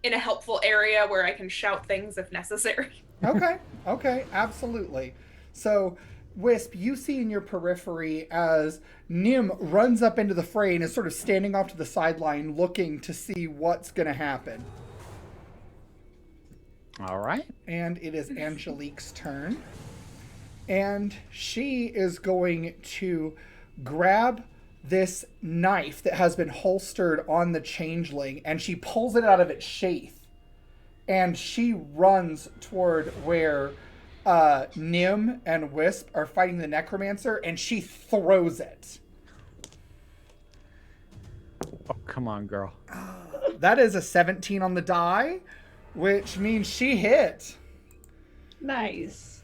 in a helpful area where I can shout things if necessary. Okay, absolutely. So, Wisp, you see in your periphery as Nim runs up into the fray and is sort of standing off to the sideline looking to see what's going to happen. All right. And it is Angelique's turn. And she is going to grab this knife that has been holstered on the changeling, and she pulls it out of its sheath. And she runs toward where Nim and Wisp are fighting the necromancer, and she throws it. Oh, come on, girl. That is a 17 on the die, which means she hit. Nice.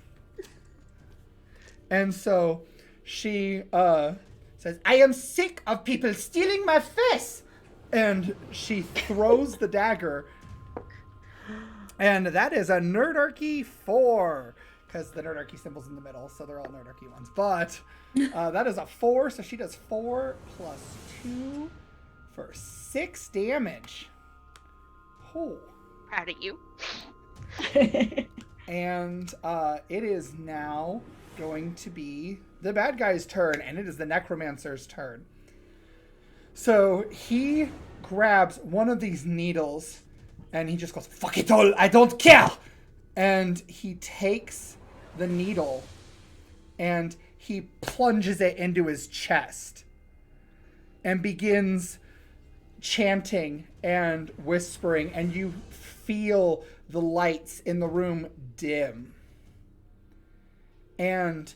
And so she says, I am sick of people stealing my face. And she throws the dagger. And that is a Nerdarchy 4. Because the Nerdarchy symbol's in the middle, so they're all Nerdarchy ones. But that is a 4, so she does 4 plus 2 for 6 damage. Oh. proud of you. And it is now going to be the bad guy's turn, and it is the necromancer's turn. So he grabs one of these needles, and he just goes, fuck it all, I don't care! And he takes the needle, and he plunges it into his chest, and begins chanting and whispering, and you feel the lights in the room dim. And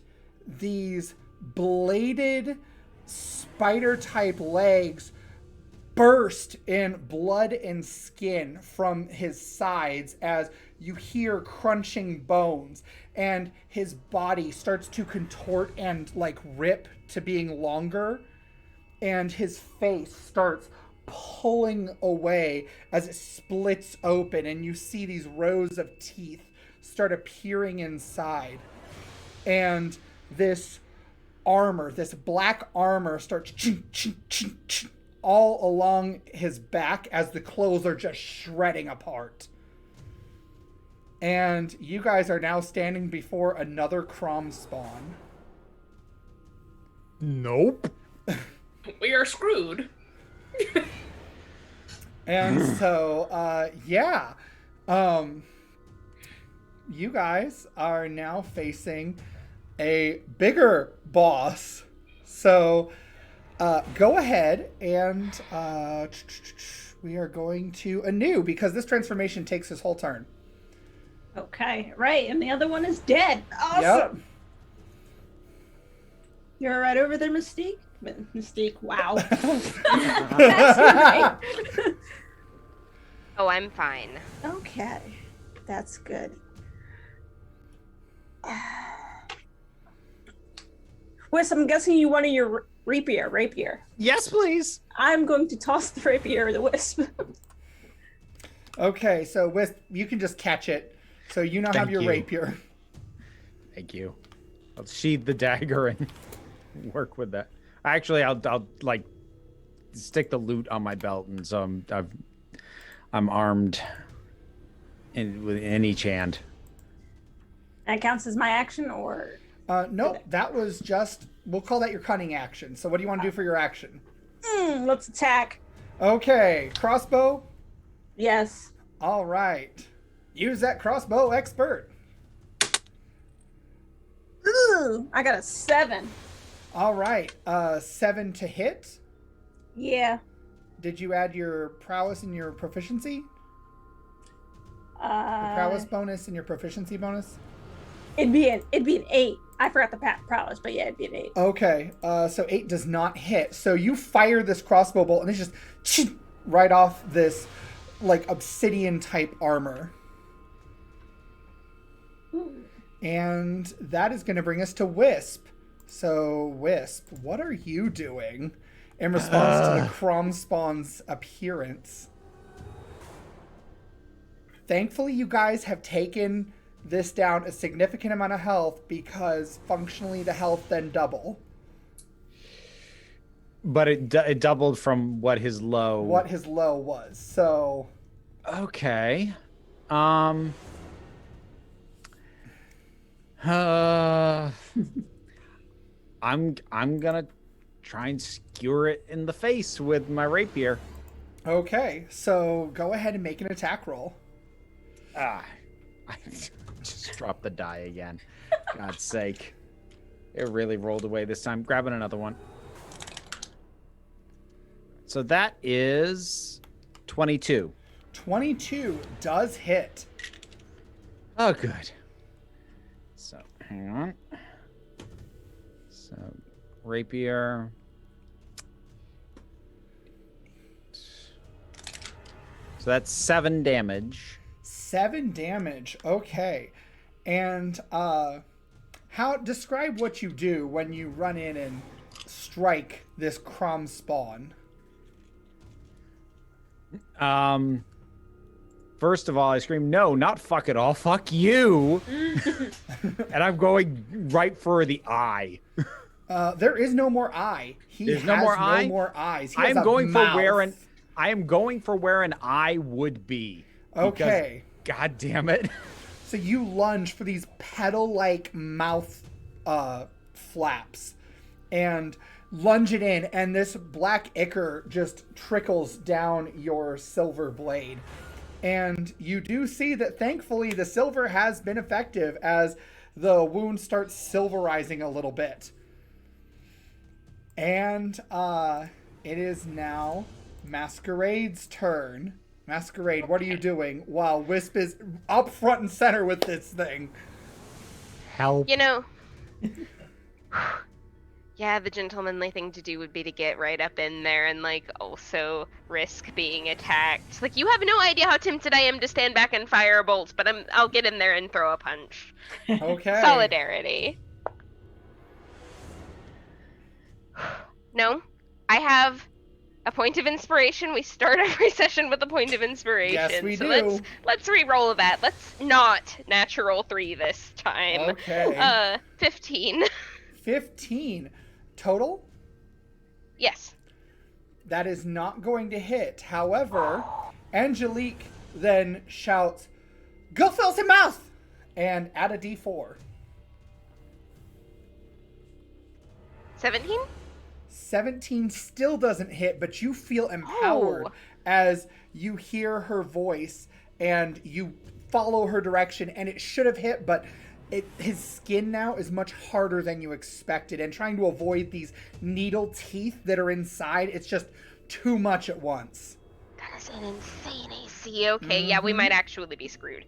these bladed spider-type legs burst in blood and skin from his sides as you hear crunching bones, and his body starts to contort and like rip to being longer, and his face starts pulling away as it splits open, and you see these rows of teeth start appearing inside. And this armor, this black armor, starts all along his back as the clothes are just shredding apart. And you guys are now standing before another Crom spawn. Nope. We are screwed. And so, you guys are now facing a bigger boss. So, go ahead and we are going to anew, because this transformation takes his whole turn. Okay, right, and the other one is dead. Awesome. Yep. You're right over there, Mystique? Mystique, wow. That's right. Oh, I'm fine. Okay, that's good. Wes, I'm guessing you wanted your rapier. Yes, please. I'm going to toss the rapier at the wisp. Okay, so Wisp, you can just catch it. So you now have Thank your you. rapier. Thank you. I'll sheathe the dagger and work with that. Actually, I'll like stick the loot on my belt, and so I'm armed in each hand. That counts as my action, or Nope, that was just, we'll call that your cunning action. So what do you want to do for your action? let's attack. Okay, crossbow. Yes. All right. Use that crossbow expert. Ooh, I got a 7. All right, 7 to hit. Yeah. Did you add your prowess and your proficiency? Your prowess bonus and your proficiency bonus? It'd be an 8. I forgot the prowess, but yeah, it'd be an 8. Okay, so 8 does not hit. So you fire this crossbow bolt, and it's just right off this, like, obsidian type armor. And that is going to bring us to Wisp. So, Wisp, what are you doing in response to the Crom Spawn's appearance? Thankfully, you guys have taken this down a significant amount of health because functionally the health then double. But it doubled from what his low was. So okay. I'm gonna try and skewer it in the face with my rapier. okay, so go ahead and make an attack roll. I just dropped the die again. God's sake. It really rolled away this time. Grabbing another one. So that is 22. 22 does hit. Oh, good. So, hang on. So, rapier. So that's 7 damage. 7 damage. Okay. And describe what you do when you run in and strike this Crom Spawn. First of all, I scream, "No, not fuck it all, fuck you." And I'm going right for the eye. There is no more eye. There's no more eye? No more eyes. He I has am a going mouth. I am going for where an eye would be. Okay. God damn it. So you lunge for these petal-like mouth flaps and lunge it in, and this black ichor just trickles down your silver blade. And you do see that thankfully the silver has been effective as the wound starts silverizing a little bit. And it is now Masquerade's turn. Masquerade, what are you doing while Wisp is up front and center with this thing? Help. You know, yeah, the gentlemanly thing to do would be to get right up in there and, like, also risk being attacked. Like, you have no idea how tempted I am to stand back and fire bolts, but I'll get in there and throw a punch. Okay. Solidarity. No, I have a point of inspiration. We start every session with a point of inspiration. Yes, we so do. Let's re-roll that. Let's not natural 3 this time. Okay. 15. 15 total? Yes. That is not going to hit. However, Angelique then shouts, "Go fill some mouth!" and add a d4. 17? 17 still doesn't hit, but you feel empowered as you hear her voice and you follow her direction, and it should have hit, but his skin now is much harder than you expected, and trying to avoid these needle teeth that are inside, it's just too much at once. That is an insane AC. Okay, yeah, we might actually be screwed.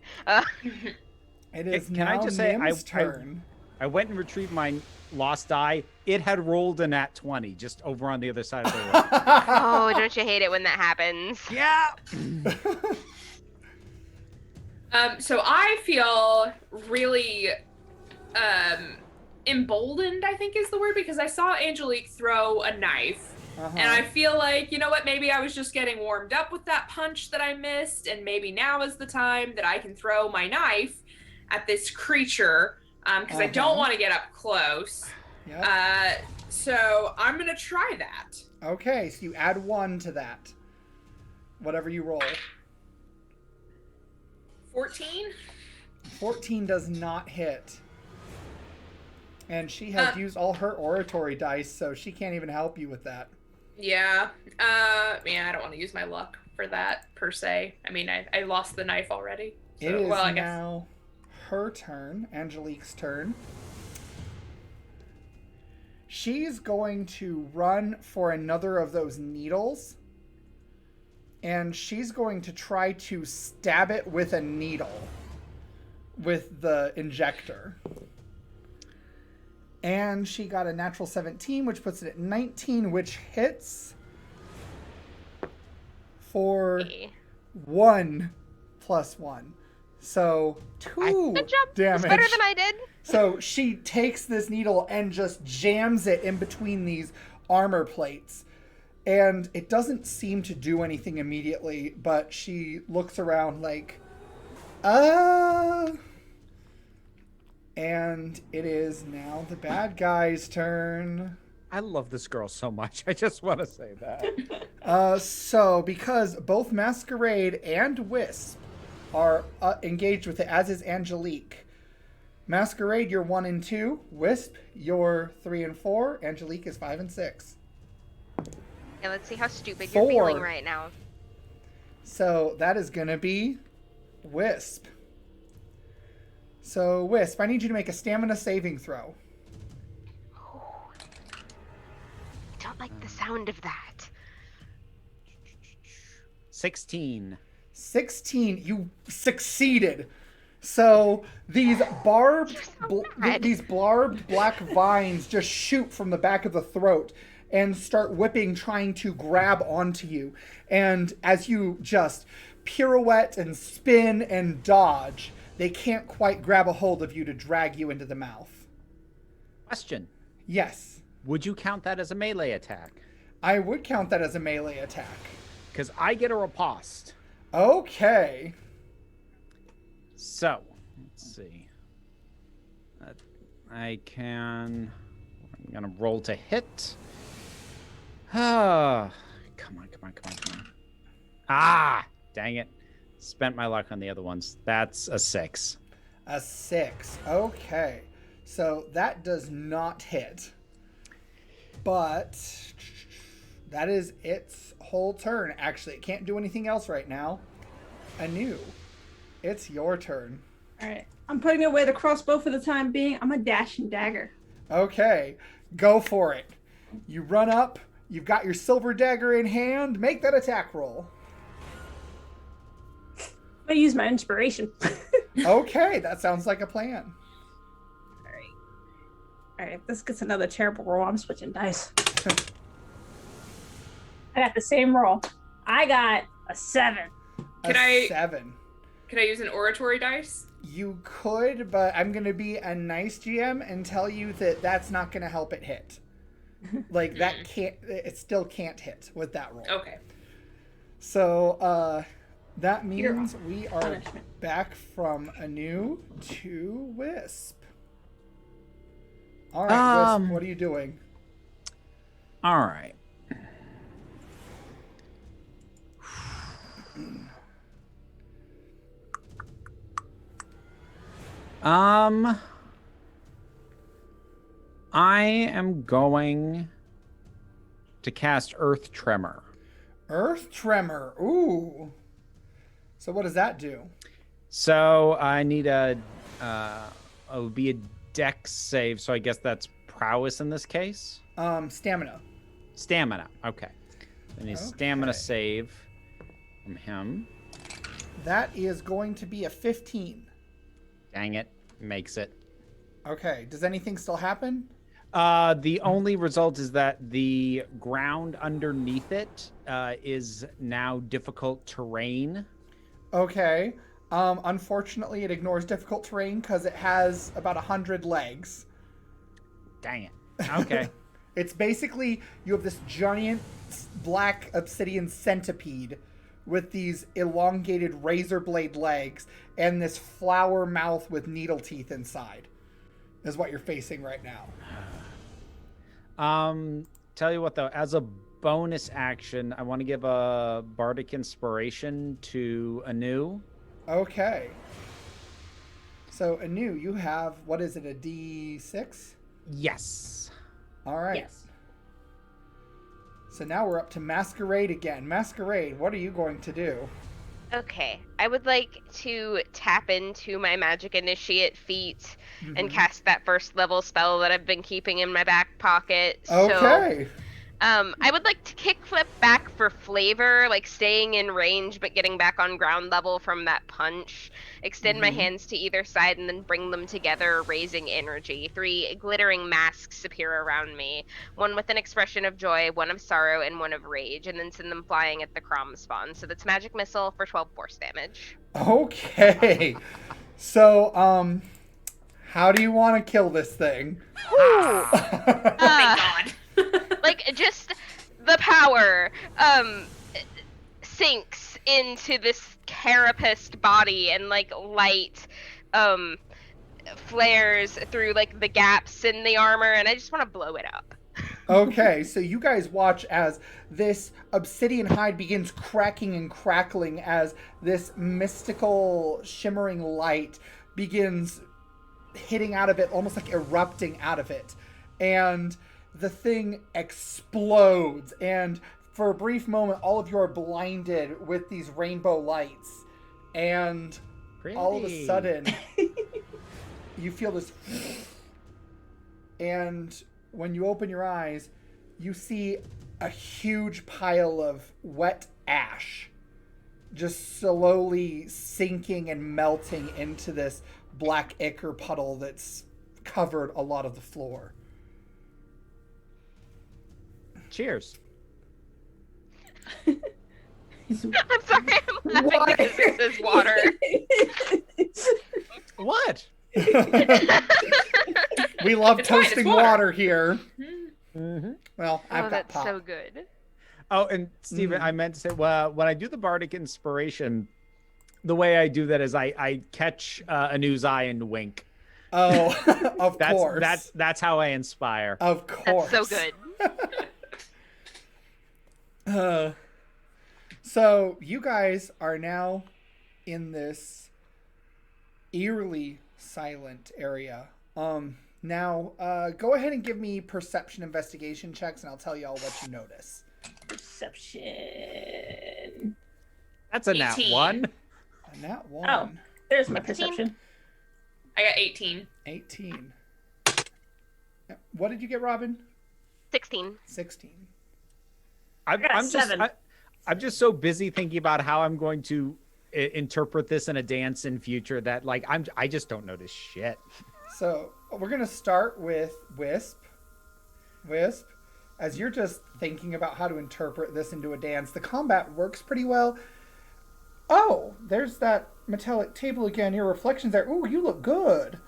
It is Can now I just say, Nim's turn. I went and retrieved my lost die. It had rolled a nat 20 just over on the other side of the room. Oh, don't you hate it when that happens? Yeah. So I feel really emboldened, I think is the word, because I saw Angelique throw a knife And I feel like, you know what, maybe I was just getting warmed up with that punch that I missed, and maybe now is the time that I can throw my knife at this creature, because I don't want to get up close. Yep. So I'm going to try that. Okay, so you add 1 to that. Whatever you roll. 14? 14 does not hit. And she has used all her oratory dice, so she can't even help you with that. Yeah. I don't want to use my luck for that, per se. I mean, I lost the knife already. So, It is I guess. now her turn, Angelique's turn. She's going to run for another of those needles. And she's going to try to stab it with a needle. With the injector. And she got a natural 17, which puts it at 19, which hits for 1 + 1. So 2 Good job. damage. It's better than I did. So she takes this needle and just jams it in between these armor plates. And it doesn't seem to do anything immediately, but she looks around like, And it is now the bad guy's turn. I love this girl so much. I just want to say that. So because both Masquerade and Wisp are engaged with it, as is Angelique. Masquerade, you're 1 and 2. Wisp, you're 3 and 4. Angelique is 5 and 6. Yeah, let's see how stupid 4. you're feeling right now. So that is going to be Wisp. So, Wisp, I need you to make a stamina saving throw. Oh, I don't like the sound of that. 16. 16. You succeeded. So these barbed black vines just shoot from the back of the throat and start whipping, trying to grab onto you. And as you just pirouette and spin and dodge, they can't quite grab a hold of you to drag you into the mouth. Question. Yes. Would you count that as a melee attack? I would count that as a melee attack. Because I get a riposte. Okay. So, let's see. I'm going to roll to hit. Come on. Ah, dang it. Spent my luck on the other ones. That's a 6. A 6. Okay. So that does not hit. But that is its whole turn. Actually, it can't do anything else right now. Anu, it's your turn. All right. I'm putting away the crossbow for the time being. I'm a dash and dagger. Okay. Go for it. You run up. You've got your silver dagger in hand. Make that attack roll. I use my inspiration. Okay, that sounds like a plan. All right, if this gets another terrible roll, I'm switching dice. I got the same roll. I got a 7. A 7. Can I use an oratory dice? You could, but I'm going to be a nice GM and tell you that that's not going to help it hit. Like, that can't, it still can't hit with that roll. Okay. So, that means we are punishment. back from Anu to Wisp. All right, Wisp, what are you doing? All right. I am going to cast Earth Tremor. Earth Tremor. Ooh. So what does that do? So I need it would be a dex save, so I guess that's prowess in this case? Stamina. Stamina, okay. I need a stamina save from him. That is going to be a 15. Dang it, makes it. Okay, does anything still happen? The only result is that the ground underneath it is now difficult terrain. Okay. Unfortunately, it ignores difficult terrain because it has about 100 legs. Dang it. Okay. It's basically you have this giant black obsidian centipede with these elongated razor blade legs and this flower mouth with needle teeth inside is what you're facing right now. Tell you what though, as a bonus action, I want to give a bardic inspiration to Anu. Okay. So Anu, you have, what is it, a D6? Yes. All right. Yes. So now we're up to Masquerade again. Masquerade, what are you going to do? Okay, I would like to tap into my magic initiate feat and cast that first level spell that I've been keeping in my back pocket. Okay. I would like to kickflip back for flavor, like staying in range but getting back on ground level from that punch. Extend my hands to either side and then bring them together, raising energy. 3 glittering masks appear around me. 1 with an expression of joy, 1 of sorrow, and 1 of rage, and then send them flying at the Crom spawn. So that's magic missile for 12 force damage. Okay. So, how do you want to kill this thing? Oh my god. Like, just the power sinks into this carapaced body, and like light flares through like the gaps in the armor, and I just want to blow it up. Okay, so you guys watch as this obsidian hide begins cracking and crackling as this mystical shimmering light begins hitting out of it, almost like erupting out of it. And the thing explodes, and for a brief moment, all of you are blinded with these rainbow lights. And all of a sudden, you feel this... And when you open your eyes, you see a huge pile of wet ash just slowly sinking and melting into this black ichor puddle that's covered a lot of the floor. Cheers. I'm sorry, I'm laughing because this is water. What? We love It's fine, toasting it's water. water here. Mm-hmm. Well, I've got That's pop. so good. Oh, and Steven, I meant to say, well, when I do the bardic inspiration, the way I do that is I catch Anu's eye and wink. Oh, of course. That's how I inspire. Of course. That's so good. So you guys are now in this eerily silent area. Now, go ahead and give me perception investigation checks, and I'll tell you all what you notice. Perception. That's a nat 18. 1. A nat 1. Oh. There's my 16. perception. I got 18. 18. What did you get, Robin? 16. 16. I'm got a just 7. I'm just so busy thinking about how I'm going to interpret this in a dance in future that like I just don't notice shit. So we're gonna start with Wisp. Wisp, as you're just thinking about how to interpret this into a dance, the combat works pretty well. Oh, there's that metallic table again. Your reflections there. Ooh, you look good.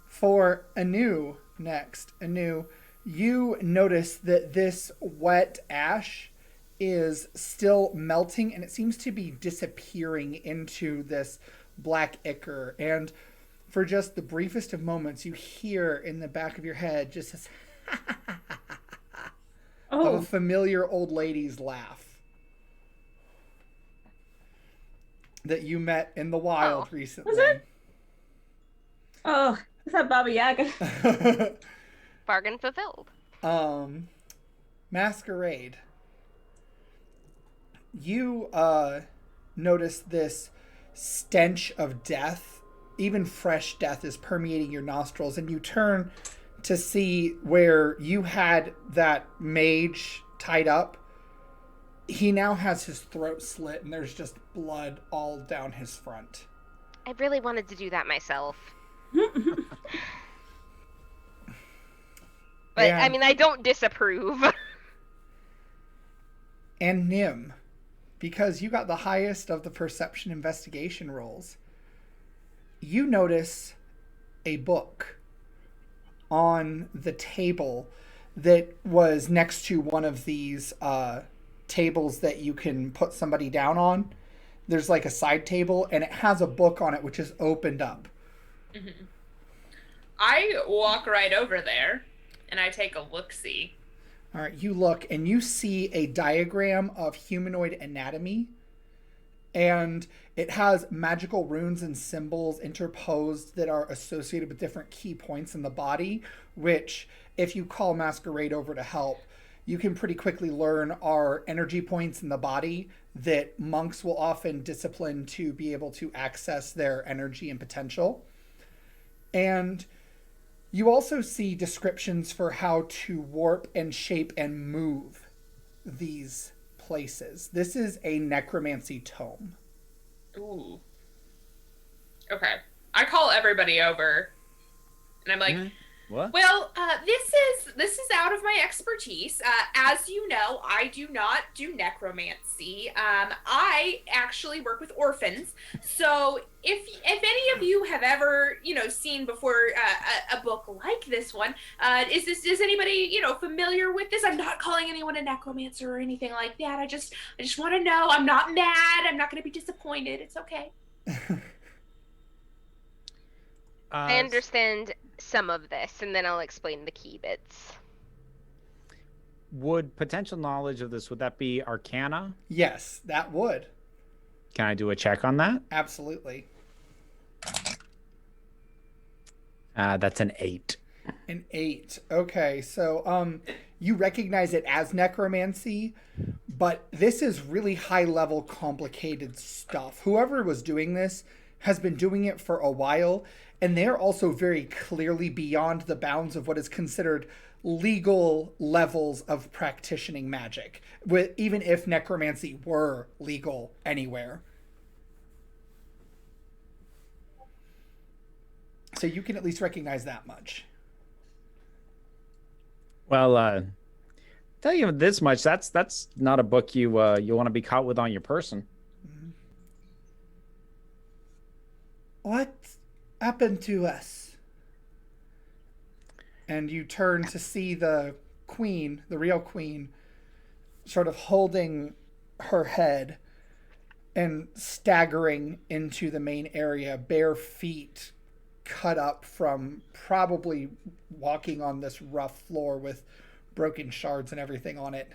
For Anu next. Anu, you notice that this wet ash is still melting, and it seems to be disappearing into this black ichor. And for just the briefest of moments, you hear in the back of your head just this of a familiar old lady's laugh that you met in the wild recently. Was it? Oh, is that Baba Yaga? Bargain fulfilled. Masquerade. You notice this stench of death, even fresh death, is permeating your nostrils, and you turn to see where you had that mage tied up. He now has his throat slit, and there's just blood all down his front. I really wanted to do that myself. But, I mean, I don't disapprove. And Nim, because you got the highest of the perception investigation rolls, you notice a book on the table that was next to one of these tables that you can put somebody down on. There's like a side table, and it has a book on it which is opened up. Mm-hmm. I walk right over there, and I take a look-see. All right, you look, and you see a diagram of humanoid anatomy, and it has magical runes and symbols interposed that are associated with different key points in the body, which, if you call Masquerade over to help, you can pretty quickly learn are energy points in the body that monks will often discipline to be able to access their energy and potential. And you also see descriptions for how to warp and shape and move these places. This is a necromancy tome. Ooh. Okay. I call everybody over, and I'm like, What? well, this is out of my expertise. As you know, I do not do necromancy. I actually work with orphans. So if any of you have ever, seen before a book like this one, is anybody, familiar with this? I'm not calling anyone a necromancer or anything like that. I just want to know. I'm not mad. I'm not going to be disappointed. It's okay. I understand some of this, and then I'll explain the key bits. Would potential knowledge of this, would that be Arcana? Yes, that would. Can I do a check on that? Absolutely. That's an 8. An 8. Okay, so you recognize it as necromancy, but this is really high-level, complicated stuff. Whoever was doing this has been doing it for a while, and they're also very clearly beyond the bounds of what is considered legal levels of practicing magic, even if necromancy were legal anywhere. So you can at least recognize that much. Well, tell you this much, that's not a book you want to be caught with on your person. What happened to us? And you turn to see the queen, the real queen, sort of holding her head and staggering into the main area, bare feet cut up from probably walking on this rough floor with broken shards and everything on it.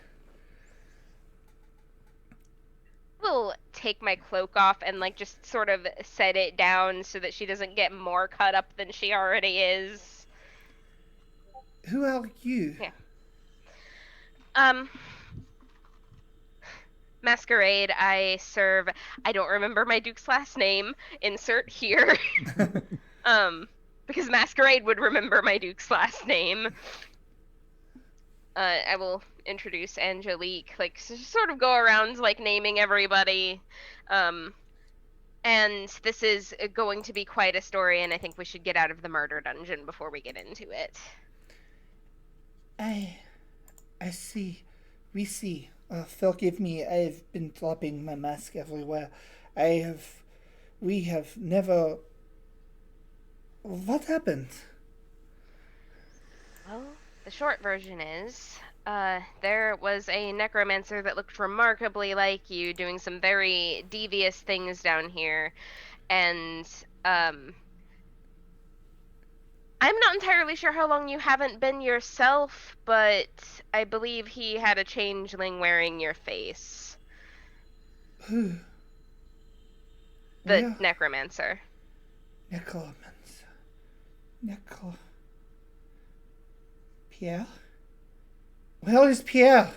Will take my cloak off and just sort of set it down so that she doesn't get more cut up than she already is. Who are you? Yeah. Masquerade, I serve. I don't remember my Duke's last name. Insert here. Because Masquerade would remember my Duke's last name. I will introduce Angelique, sort of go around, naming everybody. And this is going to be quite a story, and I think we should get out of the murder dungeon before we get into it. I see. We see. Forgive me, I've been dropping my mask everywhere. We have never... What happened? Well, the short version is, there was a necromancer that looked remarkably like you doing some very devious things down here, and, I'm not entirely sure how long you haven't been yourself, but I believe he had a changeling wearing your face. Who? The necromancer. Necromancer. Pierre? Where is Pierre?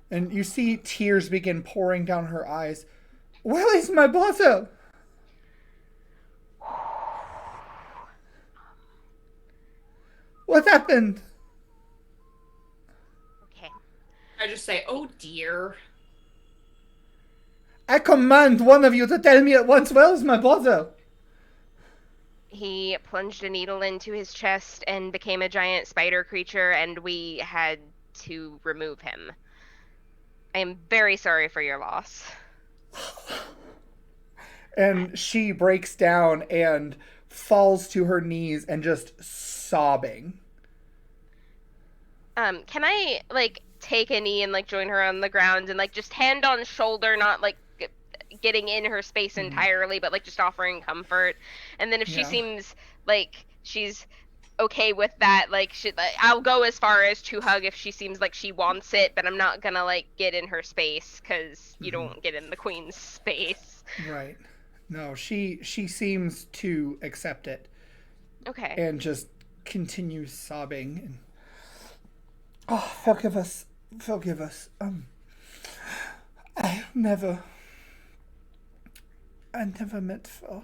And you see tears begin pouring down her eyes. Where is my brother? What happened? Okay. I just say, oh dear. I command one of you to tell me at once, where is my brother? He plunged a needle into his chest and became a giant spider creature, and we had to remove him. I am very sorry for your loss. And she breaks down and falls to her knees and just sobbing. Can I like take a knee and like join her on the ground and like just hand on shoulder, not like getting in her space entirely, but like just offering comfort. And then if she Yeah. seems like she's okay with that, like I'll go as far as to hug if she seems like she wants it, but I'm not gonna like get in her space because you don't get in the queen's space. Right. No, she seems to accept it Okay. and just continues sobbing. And, oh, forgive us. Forgive us. I never meant for.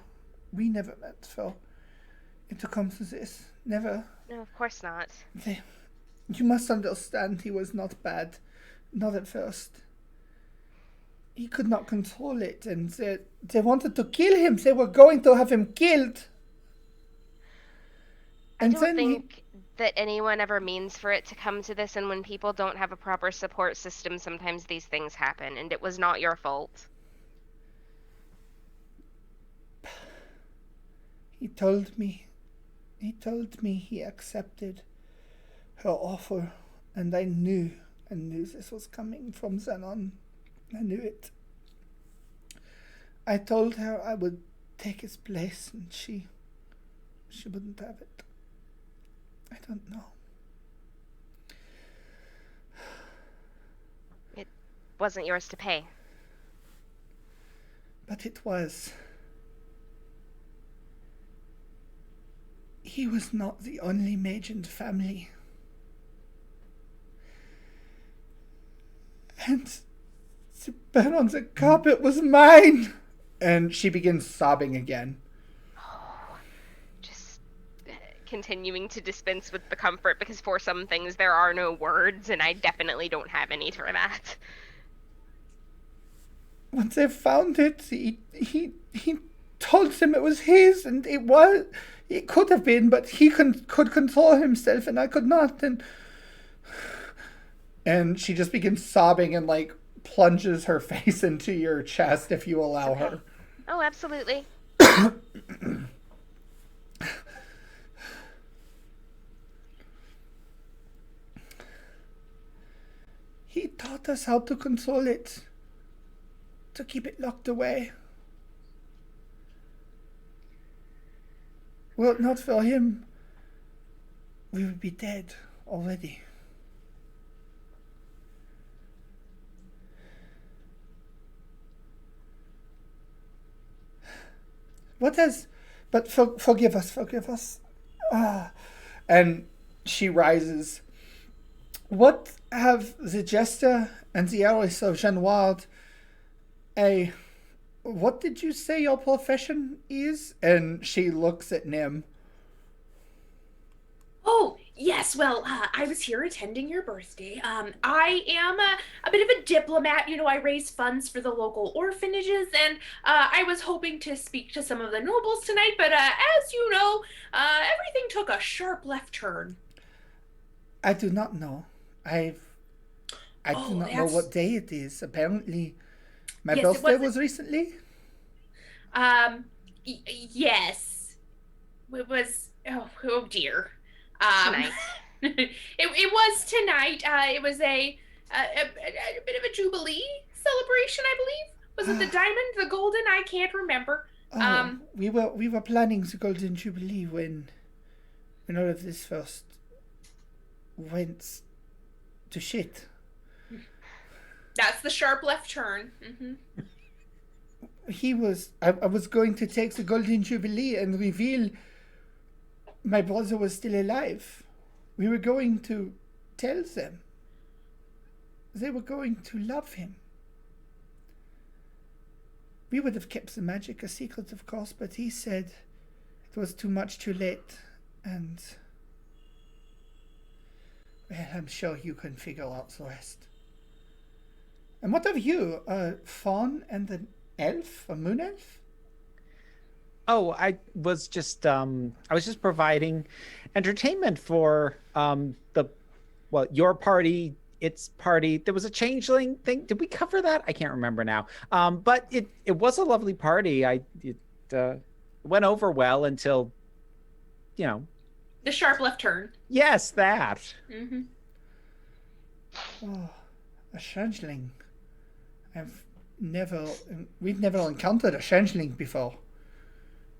We never meant for it to come to this. Never. No, of course not. You must understand he was not bad. Not at first. He could not control it, and they wanted to kill him. They were going to have him killed. I don't think that anyone ever means for it to come to this, and when people don't have a proper support system, sometimes these things happen, and it was not your fault. He told me he accepted her offer, and I knew this was coming from then on. I knew it. I told her I would take his place, and she wouldn't have it. I don't know. It wasn't yours to pay. But it was. He was not the only mage in the family. And the bed on the carpet was mine. And she begins sobbing again. Just continuing to dispense with the comfort, because for some things there are no words, and I definitely don't have any for that. Once they found it, he told them it was his, and it could have been, but he could control himself, and I could not. And she just begins sobbing and like plunges her face into your chest if you allow her. Oh, absolutely. He taught us how to control it, to keep it locked away. Were it not for him, we would be dead already. Forgive us. And she rises. What have the jester and the heiress of Wylde what did you say your profession is? And she looks at Nim. Oh, yes. Well, I was here attending your birthday. I am a bit of a diplomat. You know, I raise funds for the local orphanages, and I was hoping to speak to some of the nobles tonight, but as you know, everything took a sharp left turn. I do not know. I do not know what day it is. Apparently, my birthday was recently. Yes. It was. Oh dear. Tonight. it was tonight. It was a bit of a jubilee celebration, I believe. Was it the diamond, the golden? I can't remember. We were planning the golden jubilee when all of this first went to shit. That's the sharp left turn. Mm-hmm. I was going to take the golden jubilee and reveal my brother was still alive. We were going to tell them. They were going to love him. We would have kept the magic a secret, of course, but he said it was too much too late, and well, I'm sure you can figure out the rest. And what of you, a faun and an elf, a moon elf? Oh, I was just providing entertainment for your party its party. There was a changeling thing. Did we cover that? I can't remember now. But it was a lovely party. It went over well until, The sharp left turn. Yes, that. Mm-hmm. Oh, a changeling. We've never encountered a changeling before.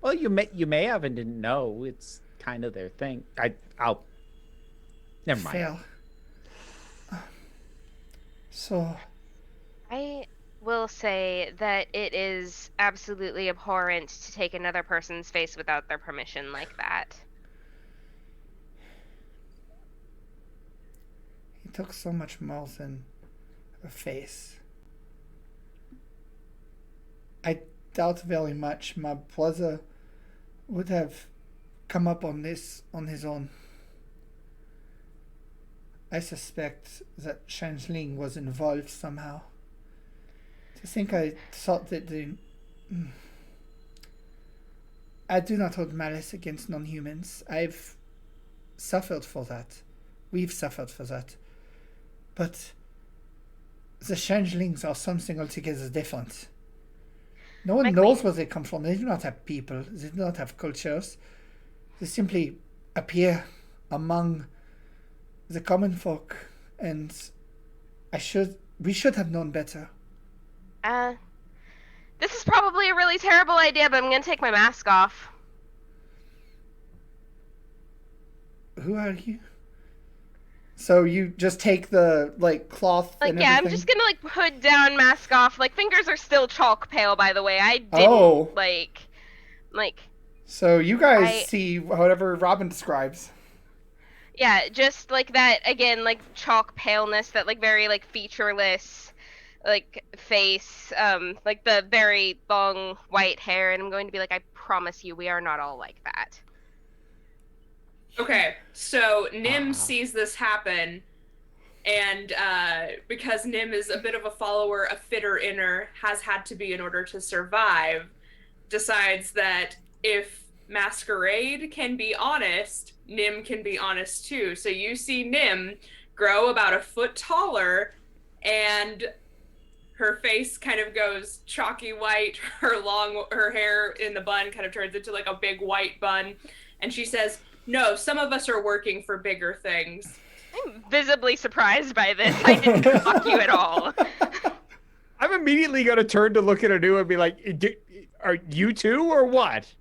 Well, you may have and didn't know. It's kind of their thing. I'll never mind. Fair. So I will say that it is absolutely abhorrent to take another person's face without their permission like that. he took so much more than a face. I doubt very much my brother would have come up on this on his own. I suspect that Changeling was involved somehow. To think I thought that I do not hold malice against non-humans. I've suffered for that. We've suffered for that. But the Changelings are something altogether different. No one knows where they come from. They do not have people. They do not have cultures. They simply appear among the common folk, and we should have known better. This is probably a really terrible idea, but I'm gonna take my mask off. Who are you? So you just take the cloth and everything? I'm just gonna hood down, mask off. Fingers are still chalk pale, by the way. I didn't So you guys see whatever Robin describes. Yeah, just that again, chalk paleness, that very featureless face, the very long white hair, and I'm going to be I promise you we are not all like that. Okay, so Nim sees this happen, and because Nim is a bit of a follower of fitter inner, has had to be in order to survive, decides that if Masquerade can be honest, Nim can be honest too. So you see Nim grow about a foot taller, and her face kind of goes chalky white, her hair in the bun kind of turns into a big white bun, and she says, "No, some of us are working for bigger things." I'm visibly surprised by this. I didn't fuck you at all. I'm immediately going to turn to look at Anu and be like, are you two or what?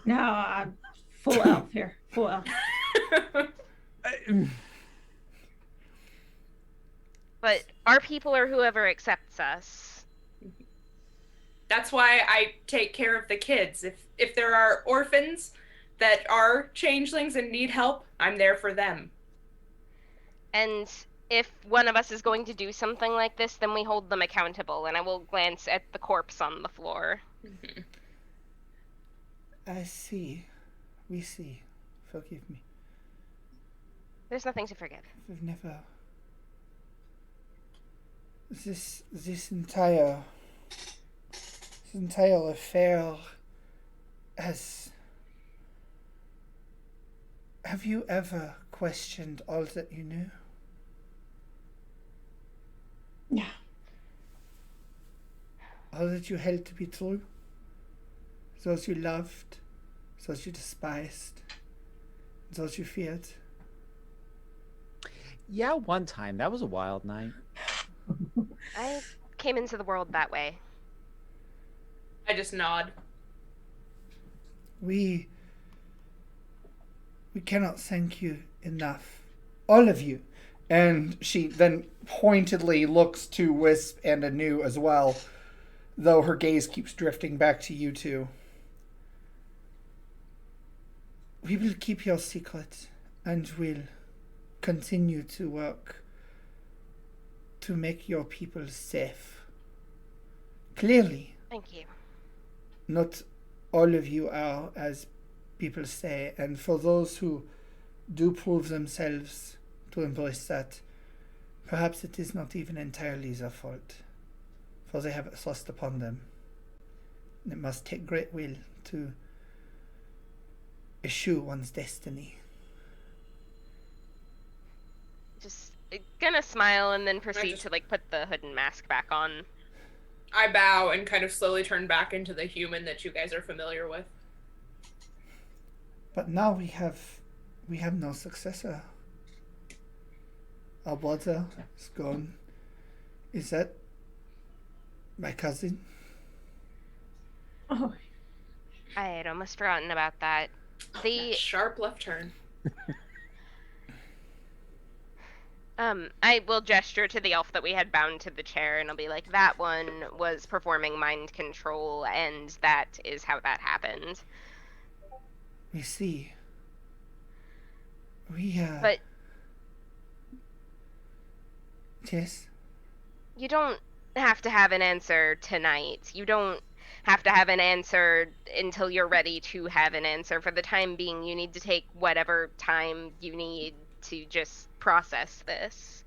No, I'm full elf here. Full elf. But our people are whoever accepts us. That's why I take care of the kids. If there are orphans that are changelings and need help, I'm there for them. And if one of us is going to do something like this, then we hold them accountable, and I will glance at the corpse on the floor. Mm-hmm. I see. We see. Forgive me. There's nothing to forgive. We've never... This entire affair has... Have you ever questioned all that you knew? No. All that you held to be true? Those you loved, those you despised, those you feared? Yeah, one time. That was a wild night. I came into the world that way. I just nod. We cannot thank you enough. All of you. And she then pointedly looks to Wisp and Anu as well, though her gaze keeps drifting back to you two. We will keep your secret, and will continue to work to make your people safe. Clearly. Thank you. Not all of you are, as people say, and for those who do prove themselves to embrace that, perhaps it is not even entirely their fault, for they have it thrust upon them. It must take great will to eschew one's destiny. Just gonna smile and then proceed just- to like put the hood and mask back on. I bow and kind of slowly turn back into the human that you guys are familiar with. But now we have no successor. Our brother is gone. Is that my cousin? Oh, I had almost forgotten about that. The Sharp left turn. I will gesture to the elf that we had bound to the chair, and I'll be like, that one was performing mind control, and that is how that happened. We see. But yes. you don't have to have an answer tonight. You don't have to have an answer until you're ready to have an answer. For the time being, you need to take whatever time you need to just process this.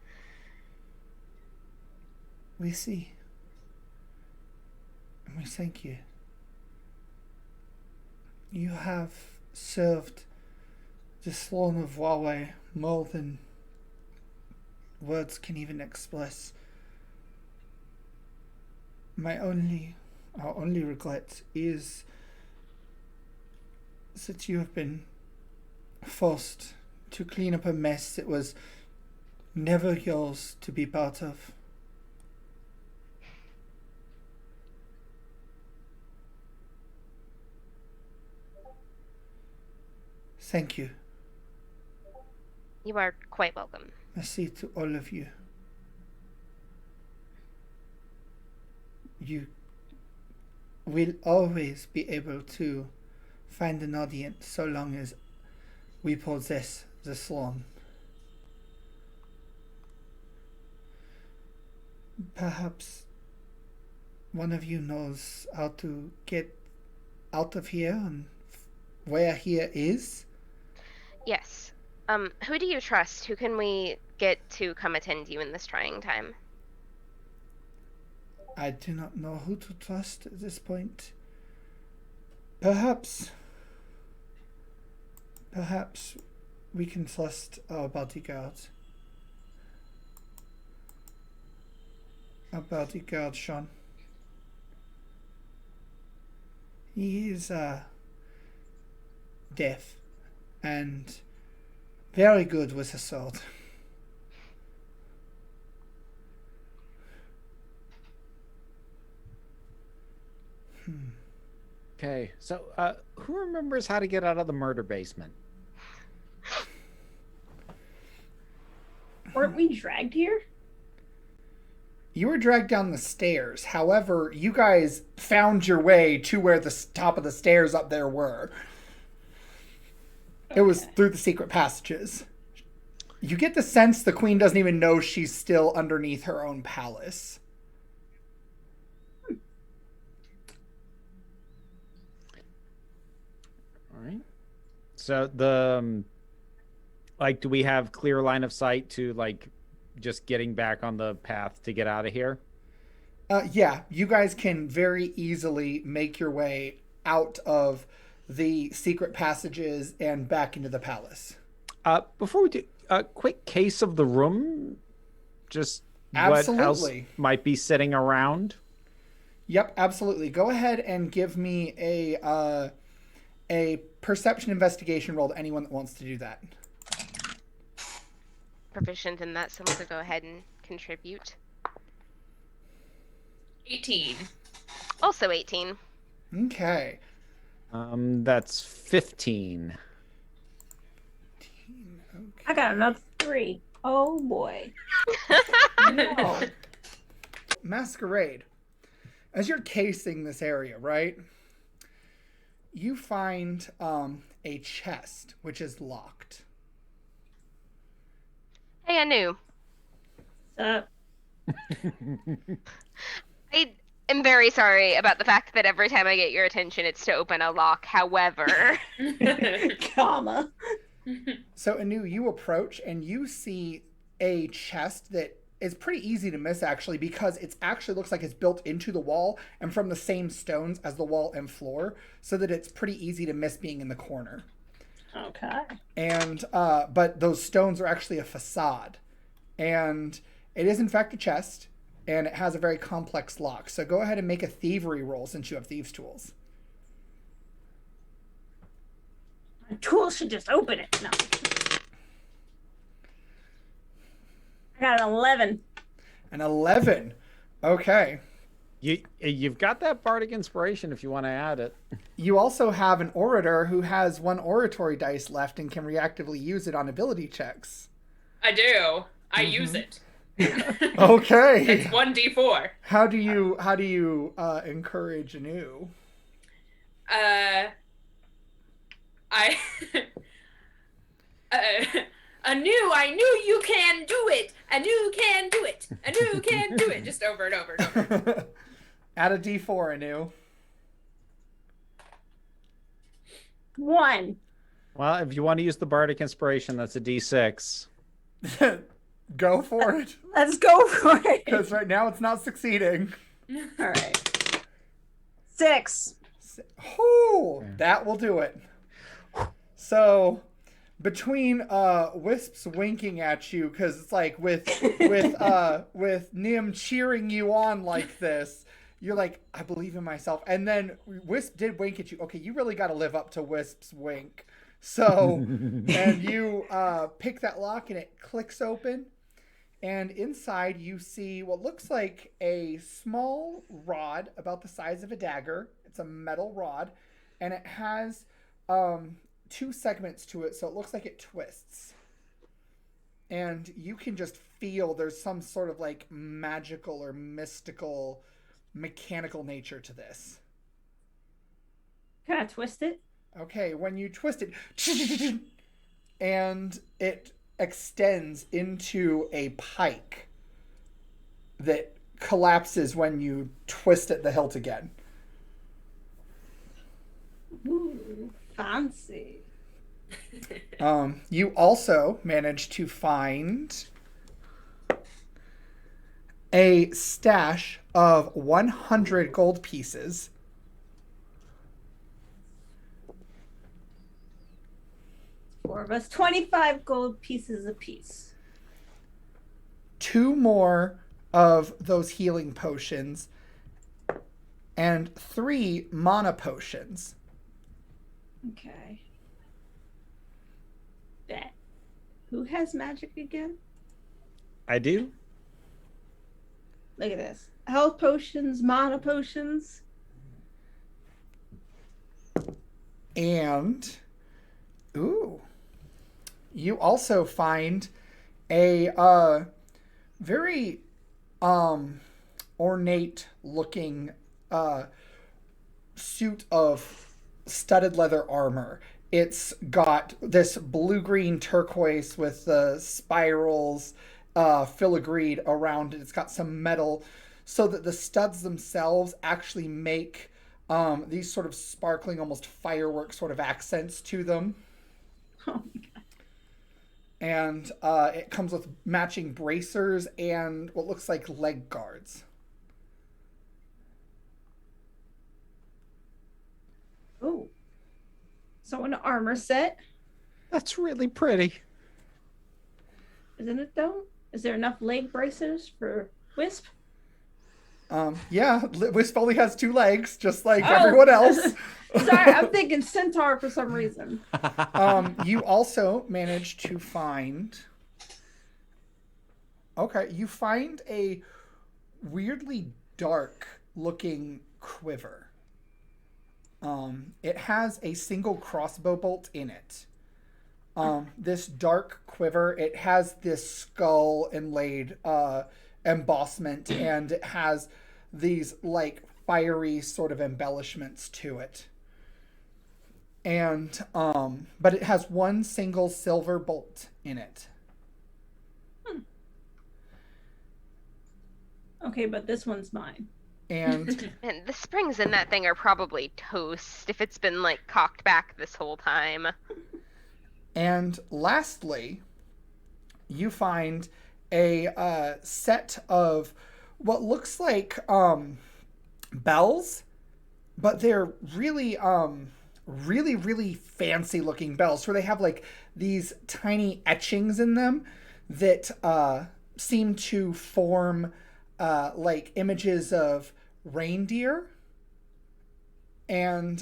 We see. And we thank you. You have served the throne of Wylde more than words can even express. Our only regret is that you have been forced to clean up a mess that was never yours to be part of. Thank you. You are quite welcome. Merci to all of you. You will always be able to find an audience so long as we possess the throne. Perhaps one of you knows how to get out of here and where here is. Yes. Who do you trust? Who can we get to come attend you in this trying time? I do not know who to trust at this point. Perhaps we can trust our bodyguard. Our bodyguard, Sean. He is deaf and very good with a sword. Okay, so who remembers how to get out of the murder basement? weren't we dragged here? You were dragged down the stairs. However, you guys found your way to where the top of the stairs up there were. It was through the secret passages. You get the sense the queen doesn't even know she's still underneath her own palace. All right. So the like, do we have clear line of sight to like just getting back on the path to get out of here? Yeah, you guys can very easily make your way out of the secret passages and back into the palace. Before we do a quick case of the room, just Absolutely. what else might be sitting around? Yep, absolutely. Go ahead and give me a perception investigation roll to anyone that wants to do that. Proficient in that, someone could go ahead and contribute. 18. Also 18. Okay. That's 15. I got another 3. Oh boy. No. Masquerade. As you're casing this area, right? You find a chest which is locked. Hey, Anu. Uh, I am very sorry about the fact that every time I get your attention, it's to open a lock. However, comma. So Anu, you approach and you see a chest that is pretty easy to miss actually, because it actually looks like it's built into the wall and from the same stones as the wall and floor, so that it's pretty easy to miss being in the corner. Okay. And but those stones are actually a facade. And it is in fact a chest, and it has a very complex lock. So go ahead and make a thievery roll since you have thieves' tools. A tool should just open it. No. I got an 11. An 11. Okay. You've got that bardic inspiration if you want to add it. You also have an orator who has 1 oratory dice left and can reactively use it on ability checks. I do. I use it. Okay. It's 1d4. How do you encourage Anu? Anu, I knew you can do it. Anu can do it. Anu can do it. Just over and over and over. Add a d4, Anu. 1. Well, if you want to use the bardic inspiration, that's a d6. Go for it. Let's go for it. Because right now it's not succeeding. All right. 6. Oh, that will do it. So, between Wisps winking at you, because it's like with Nim cheering you on like this, you're like, I believe in myself. And then Wisp did wink at you. Okay, you really got to live up to Wisp's wink. So, and you pick that lock and it clicks open. And inside you see what looks like a small rod about the size of a dagger. It's a metal rod. And it has 2 segments to it, so it looks like it twists. And you can just feel there's some sort of like magical or mystical mechanical nature to this. Can I twist it? Okay, when you twist it, and it extends into a pike that collapses when you twist at the hilt again. Ooh, fancy. You also managed to find a stash of 100 gold pieces. Four of us, 25 gold pieces apiece. 2 more of those healing potions, and 3 mana potions. Okay. That. Who has magic again? I do. Look at this. Health potions, mana potions. And, ooh, you also find a very ornate looking suit of studded leather armor. It's got this blue-green turquoise with the spirals filigreed around it. It's got some metal so that the studs themselves actually make these sort of sparkling, almost fireworks sort of accents to them. Oh my god. And it comes with matching bracers and what looks like leg guards. Oh. So an armor set. That's really pretty. Isn't it though? Is there enough leg bracers for Wisp? Yeah, Wisp only has 2 legs, just like everyone else. Sorry, I'm thinking centaur for some reason. You also managed to find... Okay, you find a weirdly dark-looking quiver. It has a single crossbow bolt in it. This dark quiver, it has this skull inlaid embossment, and it has these like fiery sort of embellishments to it. And but it has 1 single silver bolt in it. Okay, but this one's mine. And And the springs in that thing are probably toast if it's been like cocked back this whole time. and lastly, you find a set of what looks like bells, but they're really really fancy looking bells, where they have like these tiny etchings in them that seem to form like images of reindeer. And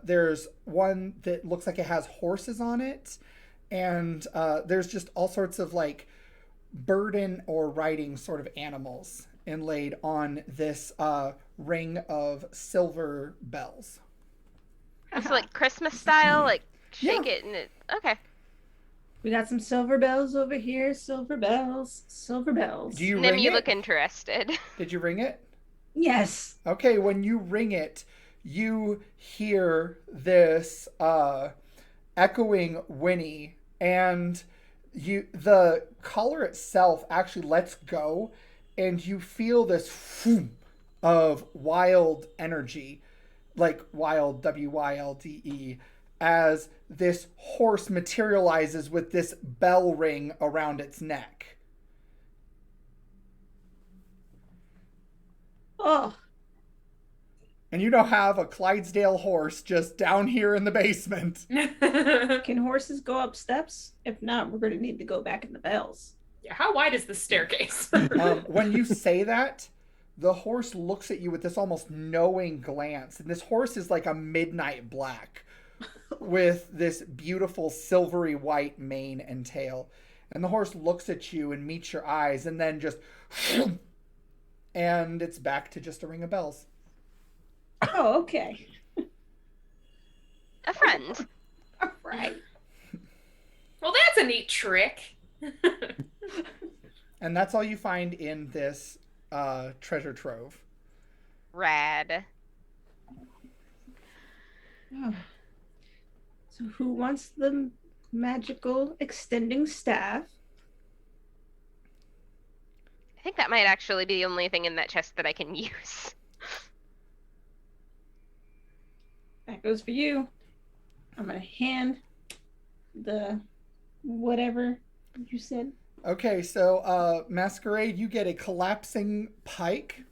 there's one that looks like it has horses on it. And there's just all sorts of like burden or riding sort of animals inlaid on this ring of silver bells. It's like Christmas style, like shake Yeah. it and it. Okay. We got some silver bells over here. Silver bells. Silver bells. Do you Nim, ring you it? look interested. Did you ring it? Yes. Okay, when you ring it, you hear this echoing whinny, and the collar itself actually lets go, and you feel this phoom of wild energy, like wild, Wylde, as this horse materializes with this bell ring around its neck. Oh, And you now have a Clydesdale horse just down here in the basement. can horses go up steps? If not, we're going to need to go back in the bells. Yeah, how wide is the staircase? When you say that, the horse looks at you with this almost knowing glance. And this horse is like a midnight black with this beautiful silvery white mane and tail. And the horse looks at you and meets your eyes and then just... and it's back to just a ring of bells. Oh, okay. A friend. All right. Well, that's a neat trick. And that's all you find in this treasure trove. Rad. Oh. So who wants the magical extending staff? I think that might actually be the only thing in that chest that I can use. That goes for you. I'm going to hand the whatever you said. Okay, so Masquerade, you get a collapsing pike.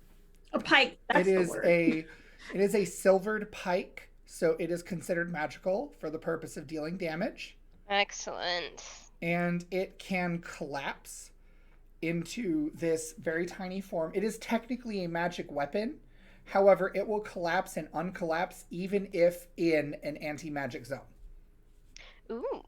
A pike. That's It the is word. it is a silvered pike, so it is considered magical for the purpose of dealing damage, Excellent. and it can collapse into this very tiny form. It is technically a magic weapon. However, it will collapse and uncollapse even if in an anti-magic zone. Ooh.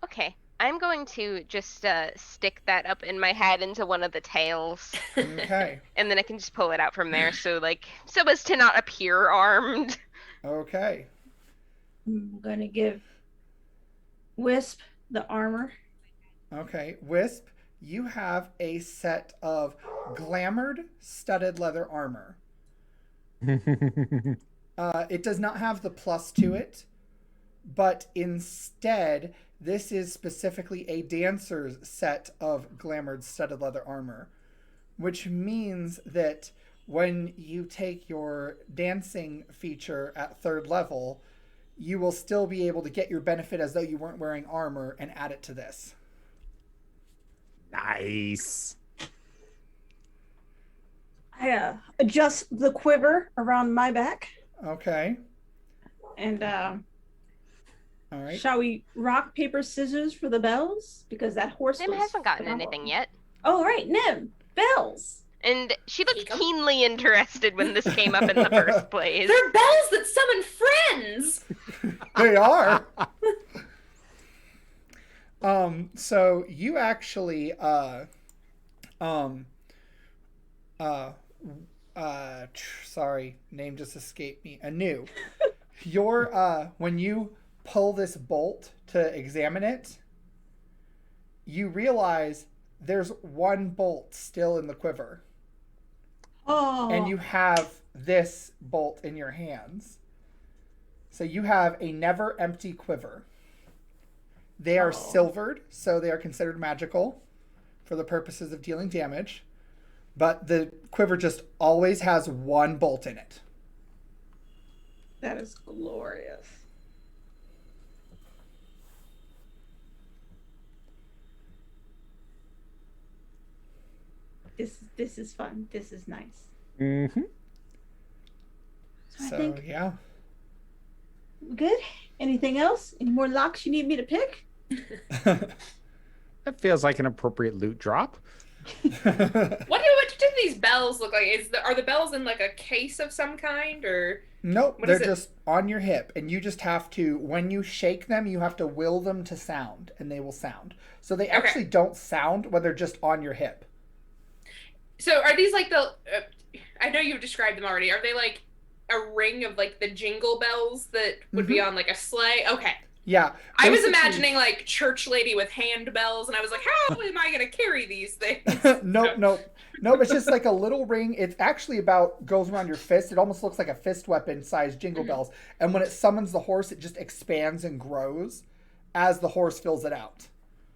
Okay. I'm going to just stick that up in my head into one of the tails, Okay. and then I can just pull it out from there. So as to not appear armed. Okay. I'm going to give Wisp the armor. Okay. Wisp, you have a set of glamored studded leather armor. It does not have the plus to it, but instead, this is specifically a dancer's set of glamored studded leather armor, which means that when you take your dancing feature at 3rd level, you will still be able to get your benefit as though you weren't wearing armor and add it to this. Nice. I adjust the quiver around my back. Okay. And All right. shall we rock, paper, scissors for the bells? Because that horse Nim was hasn't gotten phenomenal. anything yet. Oh, right. Nim. Bells. And she looked Jacob? keenly interested when this came up in the first place. They're bells that summon friends. They are. So you actually sorry, name just escaped me. Anu. Your when you pull this bolt to examine it, you realize there's one bolt still in the quiver. Oh. And you have this bolt in your hands. So you have a never empty quiver. They are silvered, so they are considered magical for the purposes of dealing damage. But the quiver just always has one bolt in it. That is glorious. This is fun. This is nice. Mm-hmm. So I So think yeah. we're good. Anything else? Any more locks you need me to pick? That feels like an appropriate loot drop. What do these bells look like? Are the bells in like a case of some kind, or Nope, what they're is it? just on your hip, and you just have to, when you shake them, you have to will them to sound, and they will sound. So they actually don't sound when they're just on your hip. So are these like the? I know you've described them already. Are they like a ring of like the jingle bells that would be on like a sleigh? Okay. Yeah. I was imagining like church lady with handbells, and I was like, how am I going to carry these things? Nope. It's just like a little ring. It's actually goes around your fist. It almost looks like a fist weapon sized jingle bells. And when it summons the horse, it just expands and grows as the horse fills it out.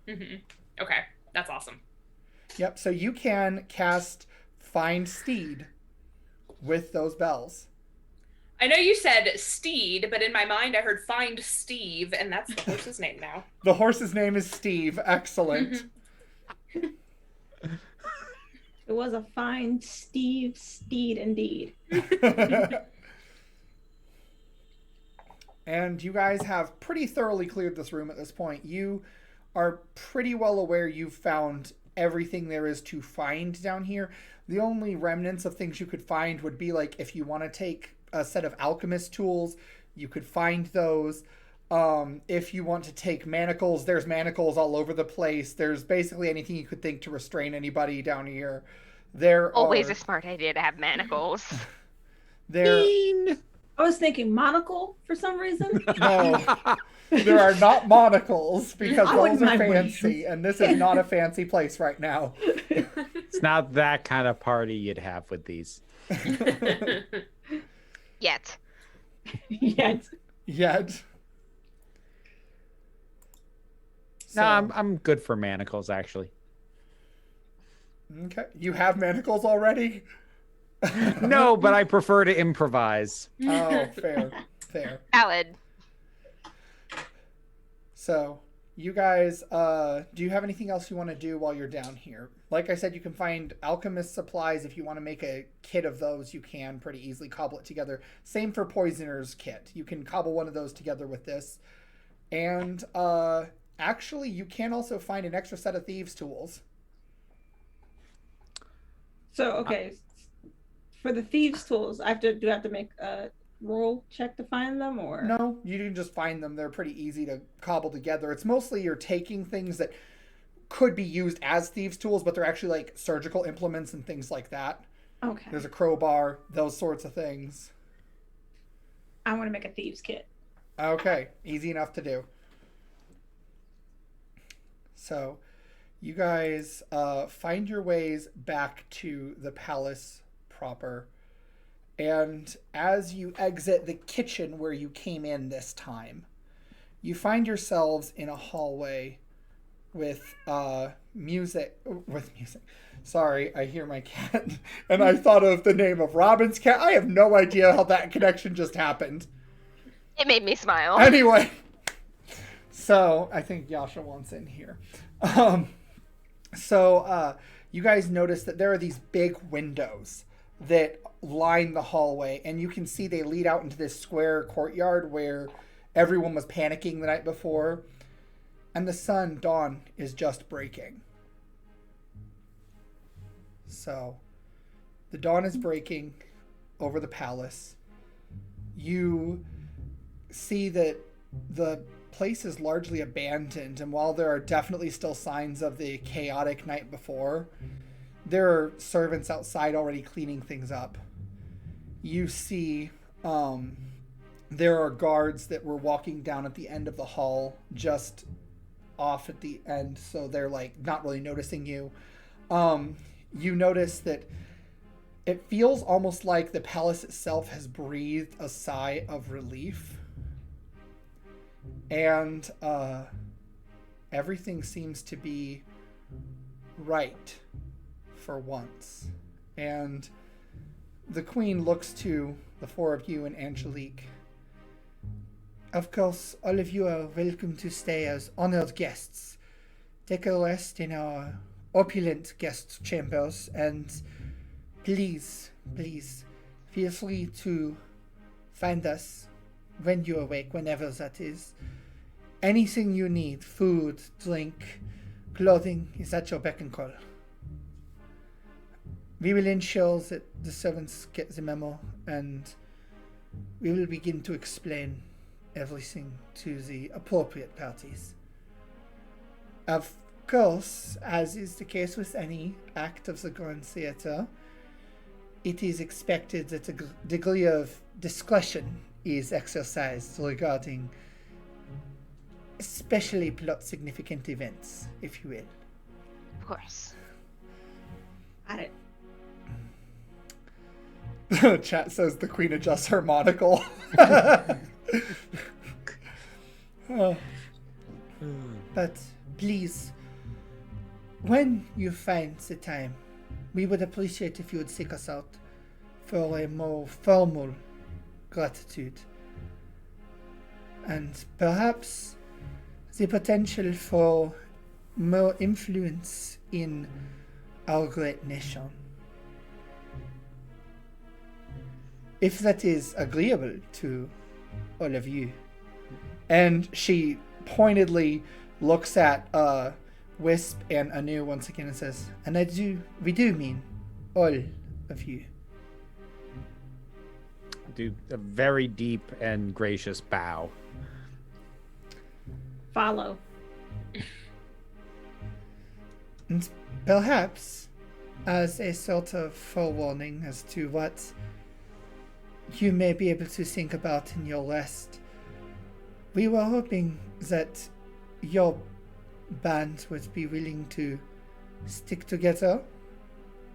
Okay, that's awesome. Yep, so you can cast Find Steed with those bells. I know you said steed, but in my mind I heard find Steve, and that's the horse's name now. The horse's name is Steve. Excellent. It was a fine steed indeed. And you guys have pretty thoroughly cleared this room at this point. You are pretty well aware you've found everything there is to find down here. The only remnants of things you could find would be like if you want to take a set of alchemist tools, you could find those. If you want to take manacles, there's manacles all over the place. There's basically anything you could think to restrain anybody down here. Always a smart idea to have manacles. I was thinking monocle for some reason. No, there are not monocles because those are fancy, and this is not a fancy place right now. It's not that kind of party you'd have with these. Yet. So, No, I'm good for manacles, actually. Okay, you have manacles already? No, but I prefer to improvise. Oh, fair. Valid. So, you guys, do you have anything else you want to do while you're down here? Like I said, you can find alchemist supplies. If you want to make a kit of those, you can pretty easily cobble it together. Same for poisoner's kit. You can cobble one of those together with this. And, actually, you can also find an extra set of thieves' tools. So, okay. For the thieves' tools, do I have to make a roll check to find them, or no? You can just find them. They're pretty easy to cobble together. It's mostly you're taking things that could be used as thieves' tools, but they're actually like surgical implements and things like that. Okay. There's a crowbar, those sorts of things. I want to make a thieves' kit. Okay, easy enough to do. So, you guys find your ways back to the palace proper. And as you exit the kitchen where you came in this time, you find yourselves in a hallway with music. Sorry, I hear my cat, and I thought of the name of Robin's cat. I have no idea how that connection just happened. It made me smile. Anyway, so I think Yasha wants in here. You guys notice that there are these big windows that line the hallway, and you can see they lead out into this square courtyard where everyone was panicking the night before, and the dawn is just breaking. So the dawn is breaking over the palace. You see that the place is largely abandoned, and while there are definitely still signs of the chaotic night before, there are servants outside already cleaning things up. You see there are guards that were walking down at the end of the hall, just off at the end, so they're like not really noticing you. You notice that it feels almost like the palace itself has breathed a sigh of relief. And everything seems to be right for once. And the queen looks to the four of you and Angelique. Of course, all of you are welcome to stay as honored guests. Take a rest in our opulent guest chambers, and please feel free to find us when you awake, whenever that is. Anything you need, food, drink, clothing is at your beck and call. We will ensure that the servants get the memo, and we will begin to explain everything to the appropriate parties. Of course, as is the case with any act of the Grand Theatre, it is expected that a degree of discretion is exercised regarding especially plot significant events, if you will. Of course. Got it. Chat says the queen adjusts her monocle. Oh. But please, when you find the time, we would appreciate if you would seek us out for a more formal gratitude. And perhaps the potential for more influence in our great nation. If that is agreeable to all of you. And she pointedly looks at Wisp and Anu once again and says, and we do mean all of you. Do a very deep and gracious bow. Follow. And perhaps as a sort of forewarning as to what you may be able to think about in your rest, we were hoping that your band would be willing to stick together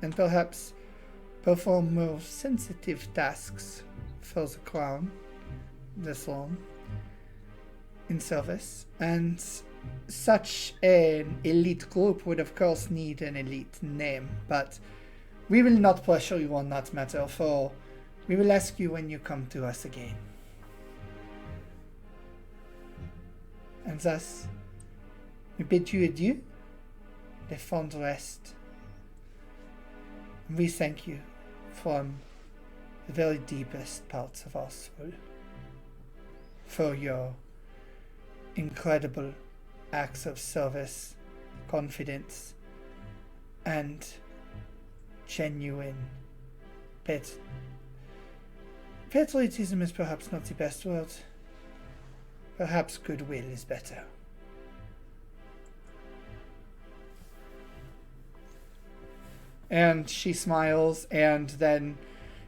and perhaps perform more sensitive tasks for the crown this long in service. And such an elite group would of course need an elite name, but we will not pressure you on that matter, for we will ask you when you come to us again. And thus, we bid you adieu, a fond rest. And we thank you from the very deepest parts of our soul for your incredible acts of service, confidence, and genuine patriotism is perhaps not the best word. Perhaps goodwill is better. And she smiles, and then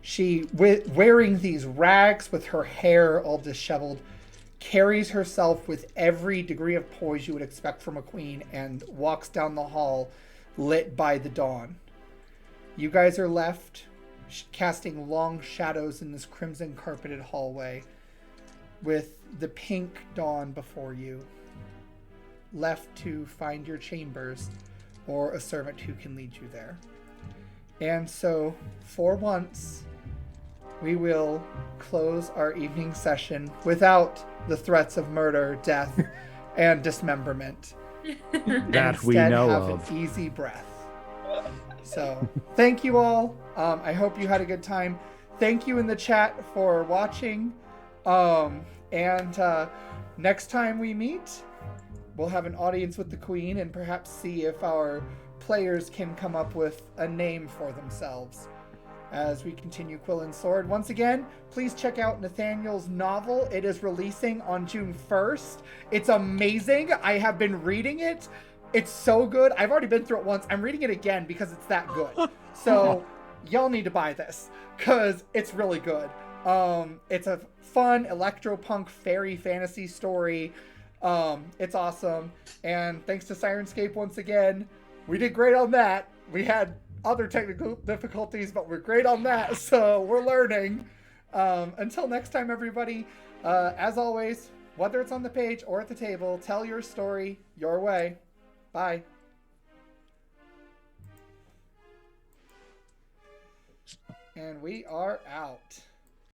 she, wearing these rags with her hair all disheveled, carries herself with every degree of poise you would expect from a queen and walks down the hall lit by the dawn. You guys are left casting long shadows in this crimson carpeted hallway with the pink dawn before you, left to find your chambers or a servant who can lead you there. And so, for once, we will close our evening session without the threats of murder, death, and dismemberment. That we Instead, know have of. an easy breath. So, thank you all. I hope you had a good time. Thank you in the chat for watching. And next time we meet, we'll have an audience with the Queen and perhaps see if our players can come up with a name for themselves as we continue Quill and Sword. Once again, please check out Nathaniel's novel. It is releasing on June 1st. It's amazing. I have been reading it. It's so good. I've already been through it once. I'm reading it again because it's that good. So y'all need to buy this because it's really good. It's a fun electropunk fairy fantasy story. It's awesome. And thanks to Syrinscape once again. We did great on that. We had other technical difficulties, but we're great on that. So we're learning. Until next time, everybody, as always, whether it's on the page or at the table, tell your story your way. Bye. And we are out.